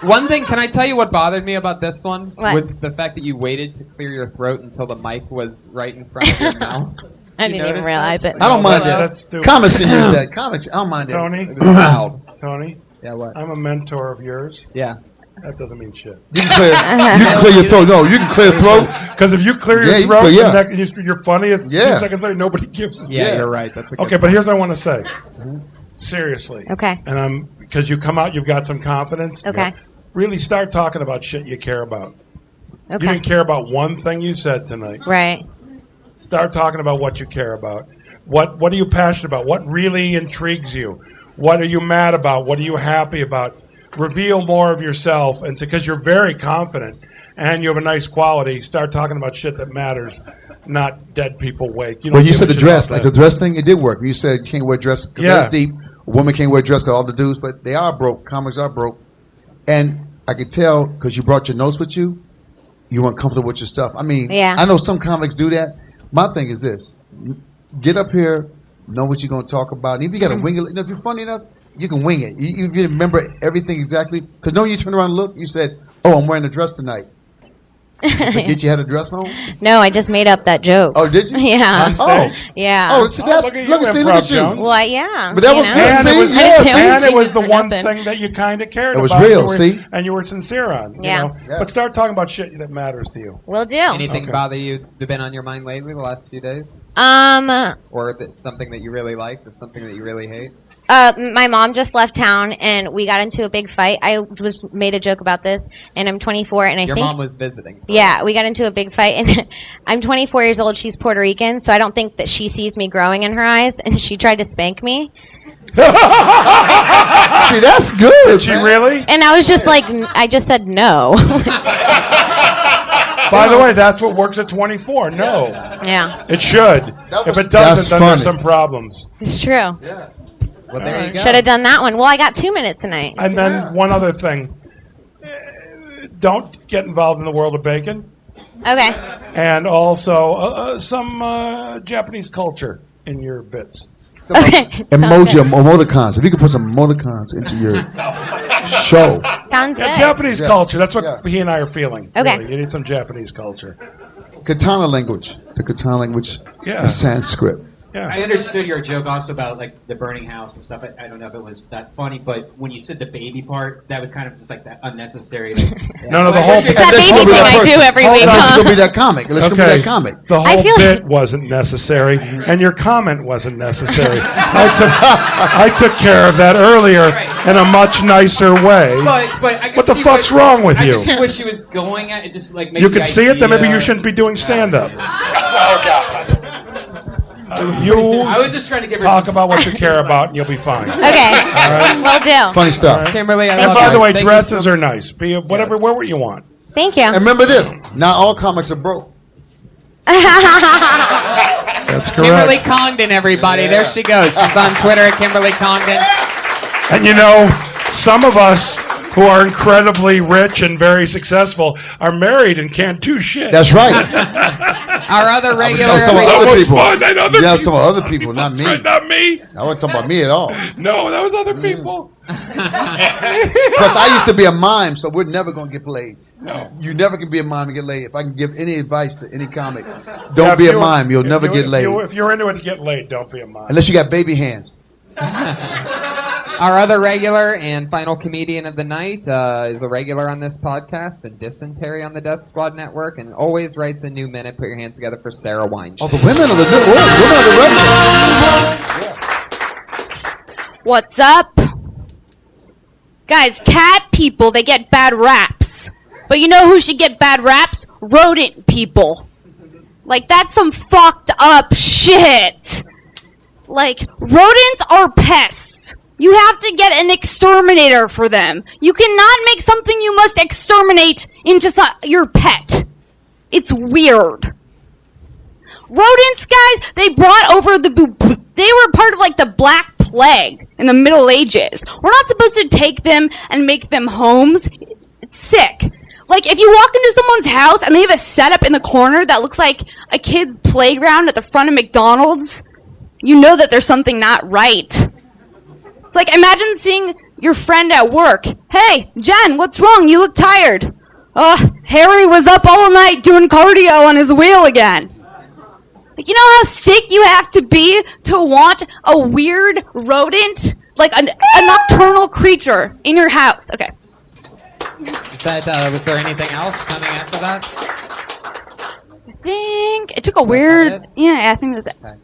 one thing, can I tell you what bothered me about this one? What? Was the fact that you waited to clear your throat until the mic was right in front of your mouth. I didn't even realize it. I don't mind that. That's stupid. Comics can use that. Comics, I don't mind that. Tony? It was loud. Tony? Yeah, what? I'm a mentor of yours. Yeah. That doesn't mean shit. You can clear your throat. No, you can clear your throat. Because if you clear your Yeah, throat yeah. and you're funny, it's 2 seconds later, nobody gives a Yeah, you're right. That's a good Okay, but here's what I want to say. Seriously. Okay. And because you come out, you've got some confidence. Okay. Really start talking about shit you care about. Okay. You didn't care about one thing you said tonight. Right. Start talking about what you care about. What are you passionate about? What really intrigues you? What are you mad about? What are you happy about? Reveal more of yourself, and because you're very confident and you have a nice quality, start talking about shit that matters, not dead people wake. When you said the dress, like the dress thing, it did work. You said you can't wear dress because Yeah. that's deep. A woman can't wear dress because all the dudes, but they are broke. Comics are broke. And I could tell because you brought your notes with you, you weren't comfortable with your stuff. I mean, Yeah. I know some comics do that. My thing is this. Get up here, know what you're going to talk about. And if you got to wing it, if you're funny enough, you can wing it. You remember everything exactly. Because when you turn around and look, you said, oh, I'm wearing a dress tonight. Did you forget you had a dress on? No, I just made up that joke. Oh, did you? Yeah. Oh. Yeah. Oh, see, that's, look at you. Well, yeah. But that was good. See? And it was the one thing that you kind of cared about. It was real, You were- see? And you were sincere on. You Yeah. know? But start talking about shit that matters to you. Will do. Anything Okay. bother you that been on your mind lately the last few days? Or something that you really like, or something that you really hate? My mom just left town, and we got into a big fight. I made a joke about this, and I'm 24, and I Your think mom was visiting. Yeah, we got into a big fight, and I'm 24 years old. She's Puerto Rican, so I don't think that she sees me growing in her eyes. And she tried to spank me. See, that's good. Did she really? And I was just like, I just said no. By the way, that's what works at 24. No. Yeah. It should. If it doesn't, then there's some problems. It's true. Yeah. Well, there you go. Should have done that one. Well, I got 2 minutes tonight. And then one other thing. Don't get involved in the world of bacon. Okay. And also some Japanese culture in your bits. Emoji or emoticons. If you could put some emoticons into your show. Sounds good. Japanese culture. That's what he and I are feeling. Okay. Really. You need some Japanese culture. Katana language. The katana language is Sanskrit. I understood your joke also about like the burning house and stuff. I don't know if it was that funny, but when you said the baby part, that was kind of just like that unnecessary. Like, No, the whole It's that baby thing I do every week. Unless it's going to be that comic. Unless it's going to be that comic. The whole bit wasn't necessary, and your comment wasn't necessary. I took care of that earlier in a much nicer way. But I could what the see fuck's wrong with I you? could see what she was going at. It just like made You the can see it, then maybe idea- you shouldn't be doing stand-up. Oh God. You I was just trying to give her talk some- about what you care about, and you'll be fine. Okay. All right? Will do. Funny stuff. All right? Kimberly, I And love by you. the way, Thank you dresses so- are nice. Be whatever, wear what you want. Thank you. And remember this. Not all comics are broke. That's correct. Kimberly Congdon, everybody. There she goes. She's on Twitter at Kimberly Congdon. And you know, some of us who are incredibly rich and very successful are married and can't do shit. That's right. Our other regular. I was talking about That other was people. fun, and other Yeah, I was talking people. about other people, not That's me. right, not me. I wasn't talking about me at all. No, that was other people. Plus, I used to be a mime, so we're never going to get played. No. You never can be a mime and get laid. If I can give any advice to any comic, Yeah, don't if be a you- mime. You'll if never you- get if laid. you- If you're into it, get laid. Don't be a mime. Unless you got baby hands. Our other regular and final comedian of the night is a regular on this podcast and dysentery on the Death Squad Network and always writes a new minute. Put your hands together for Sarah Weinstein. Oh, the women are the women are the regulars. What's up? Guys, cat people, they get bad raps. But you know who should get bad raps? Rodent people. Like, that's some fucked up shit. Like, rodents are pests. You have to get an exterminator for them. You cannot make something you must exterminate into your pet. It's weird. Rodents, guys, they brought over they were part of like the Black Plague in the Middle Ages. We're not supposed to take them and make them homes. It's sick. Like, if you walk into someone's house and they have a setup in the corner that looks like a kid's playground at the front of McDonald's, you know that there's something not right. It's like, imagine seeing your friend at work. Hey, Jen, what's wrong? You look tired. Harry was up all night doing cardio on his wheel again. Like, you know how sick you have to be to want a weird rodent like a nocturnal creature in your house. Okay. Is that, was there anything else coming after that? I think it took a weird. Yeah, I think that's it. Okay.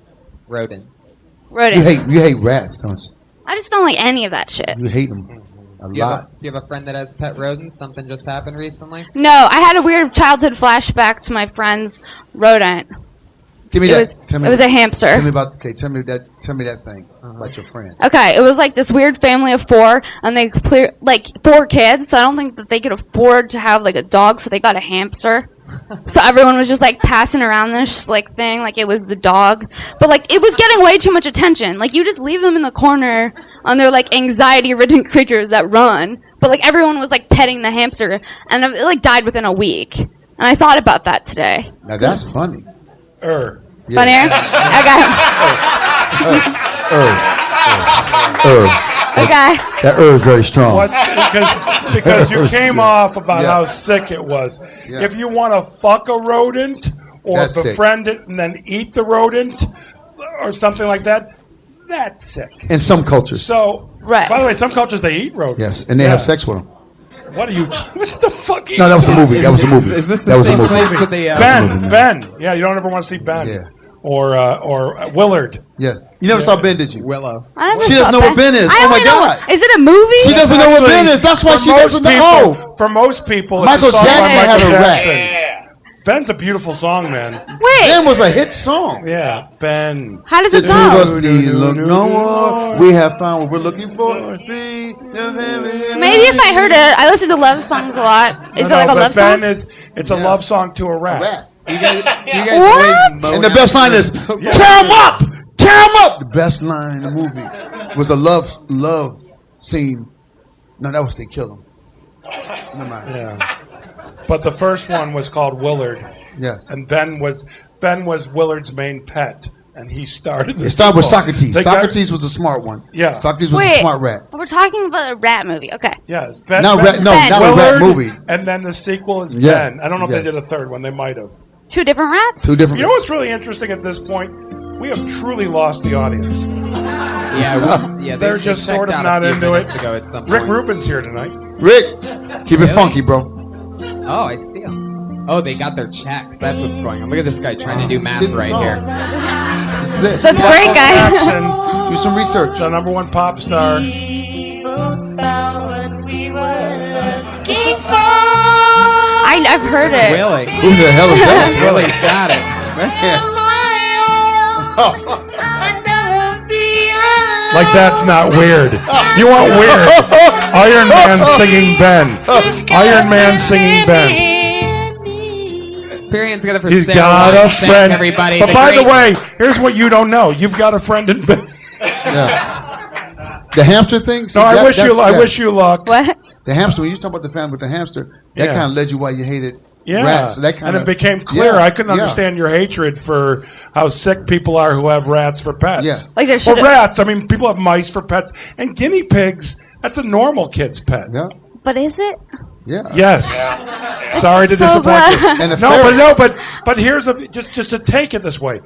Rodents. Rodents. You hate rats, don't you? I just don't like any of that shit. You hate them a lot. Do you have a friend that has pet rodents? Something just happened recently? No, I had a weird childhood flashback to my friend's rodent. Give me It that. was a hamster. Tell me about. Okay, tell me that thing about your friend. Okay, it was like this weird family of 4, and they like 4 kids. So I don't think that they could afford to have like a dog, so they got a hamster. So everyone was just like passing around this like thing, like it was the dog, but like it was getting way too much attention. Like you just leave them in the corner on their like anxiety-ridden creatures that run, but like everyone was like petting the hamster, and it like died within a week. And I thought about that today. Now that's funny. Funnier? Okay. That is very strong. Because you came off about how sick it was. Yeah. If you want to fuck a rodent or That's befriend it and then eat the rodent or something like that, that's sick. In some cultures. So, by the way, some cultures they eat rodents. Yes, and they have sex with them. What are you? What the fuck? No, that was a movie. That was a movie. Is this that was a movie. place with the Ben? Yeah, you don't ever want to see Ben. Yeah. Or Willard. Yes. You never saw Ben, did you? Willow. She doesn't know what Ben is. Oh my God. Is it a movie? She doesn't know what Ben is. That's why she doesn't know. For most people, Michael it's a song Jackson by had Michael a rat. Jackson. Ben's a beautiful song, man. Wait. Ben was a hit song. Yeah, Ben. How does it The two of go? us need look no more. We have found what we're looking for. Maybe if I heard it, I listen to love songs a lot. Is it like a love Ben song? It's a love song to a rat. Do you guys What? always moan And the out best line your- is, tear him up! Tear him up! The best line in the movie was a love scene. No, that was they killed him. Never mind. Yeah. But the first one was called Willard. Yes. And Ben was Willard's main pet, and he started. It started with Socrates. They got- Socrates was a smart one. Yeah. Socrates was Wait. a smart rat. We're talking about a rat movie. Okay. Yes. Ben, Not Ben, rat- no, Ben. not a rat Willard, movie. And then the sequel is Yeah. Ben. I don't know if they Yes. did a third one. They might have. 2 different rats? Two different. You know what's really interesting at this point? We have truly lost the audience. Yeah, They're they just checked sort of out not a few into it. minutes ago at some Rick point. Rubin's here tonight. Rick, keep it Really? funky, bro. Oh, I see them. Oh, they got their checks. That's what's going on. Look at this guy trying to do math This is the right song. here. This is it. That's great, guys. Jackson, Do some research. the #1 pop star. I've heard it. Willie. Who the hell is that? Willie's got it. Like that's not weird. You want weird? Iron Man singing Ben. Iron Man singing Ben. Perion's got it for He's Sarah got a Weinstein, friend. everybody. But by the great- way, here's what you don't know. You've got a friend in Ben. Yeah. The hamster thing? See, No, I that- wish that's- that- wish you luck. What? The hamster, when you talk about the family with the hamster, that Yeah. kind of led you why you hated Yeah, rats. That kind and of, it became clear. Yeah, I couldn't yeah. understand your hatred for how sick people are who have rats for pets. Yeah. Like there Well, should have. rats. I mean, people have mice for pets, and guinea pigs. That's a normal kid's pet. Yeah. But is it? Yeah. Yes. Sorry to so disappoint bad. you. And the No, ferret- but here's just to take it this way.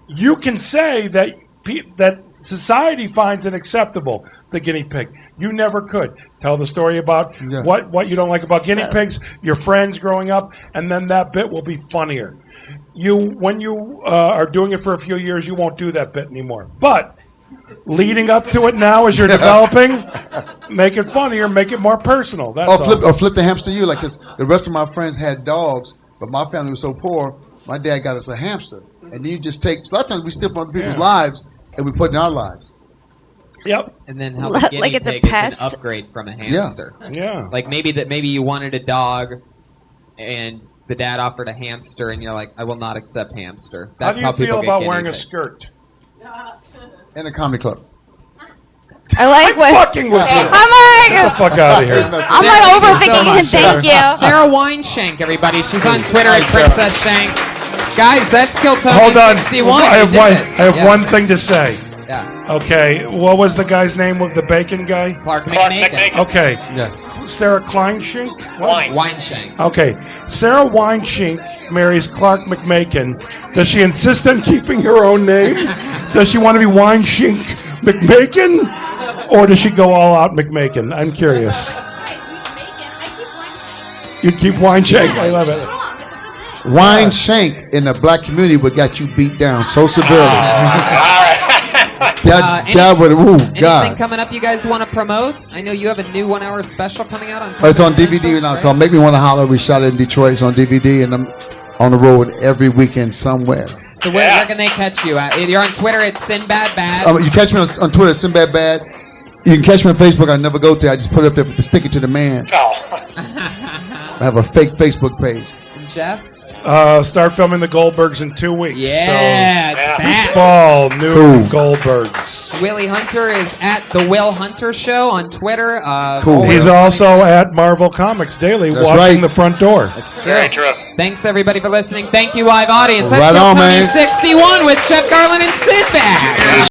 You can say that that society finds it acceptable, the guinea pig. You never could. Tell the story about Yeah. what you don't like about guinea pigs, your friends growing up, and then that bit will be funnier. When you are doing it for a few years, you won't do that bit anymore. But leading up to it now, as you're developing, make it funnier, make it more personal. That's all. Flip the hamster you. Like, 'cause the rest of my friends had dogs, but my family was so poor, my dad got us a hamster. And then you just take, so a lot of times we steal from other people's lives, and we put it in our lives. Yep. And then how Like the guinea it's a pig is pest? an upgrade from a hamster. Yeah. Like maybe you wanted a dog, and the dad offered a hamster, and you're like, I will not accept hamster. That's How do you people feel get about guinea wearing a pig. skirt? In a comedy club. I like what. Fucking with you. I'm Get the like, fuck out of here. I'm like overthinking it. Thank you. Sarah Weinshank, everybody. She's on Twitter at Princess Shank. Guys, that's Kill Tony Hold on. 61. I have You one. did it. I have Yeah. one thing to say. Yeah. Okay, what was the guy's name with the bacon guy? Clark McNaken. Okay. Yes. Sarah Kleinschink? What? Weinshank. Okay. Sarah Weinshank marries Clark McMaken. Does she insist on keeping her own name? Does she want to be Weinshank McMaken? Or does she go all out McMakin? I'm curious. You keep wine shank. I love it. Wine shank in the black community would got you beat down so severely. Anything coming up you guys want to promote? I know you have a new 1 hour special coming out on. It's on Comedy DVD Central, now. right? Called Make Me Want to Holler. We shot it in Detroit. It's on DVD, and I'm on the road every weekend somewhere. So where can they catch you at? You're on Twitter at Sinbad Bad. You catch me on Twitter, Sinbad Bad. You can catch me on Facebook. I never go there. I just put it up there to stick it to the man. I have a fake Facebook page. And Jeff? Start filming the Goldbergs in 2 weeks. Yeah, it's back. This fall, new Goldbergs. Willie Hunter is at the Will Hunter Show on Twitter. He's also at Marvel Comics Daily, watching the front door. That's true. Very true. Thanks everybody for listening. Thank you, live audience. Let's Right go on, Tony man. 61 with Jeff Garlin and Sinbad.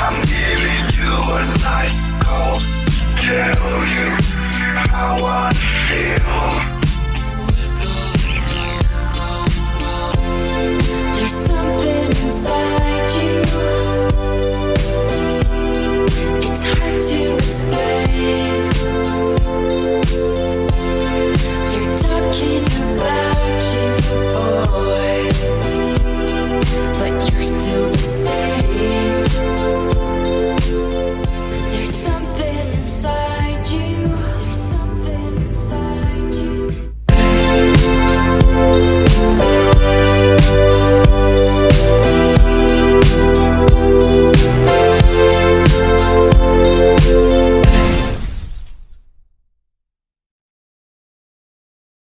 I'm giving you a night call, tell you how I feel.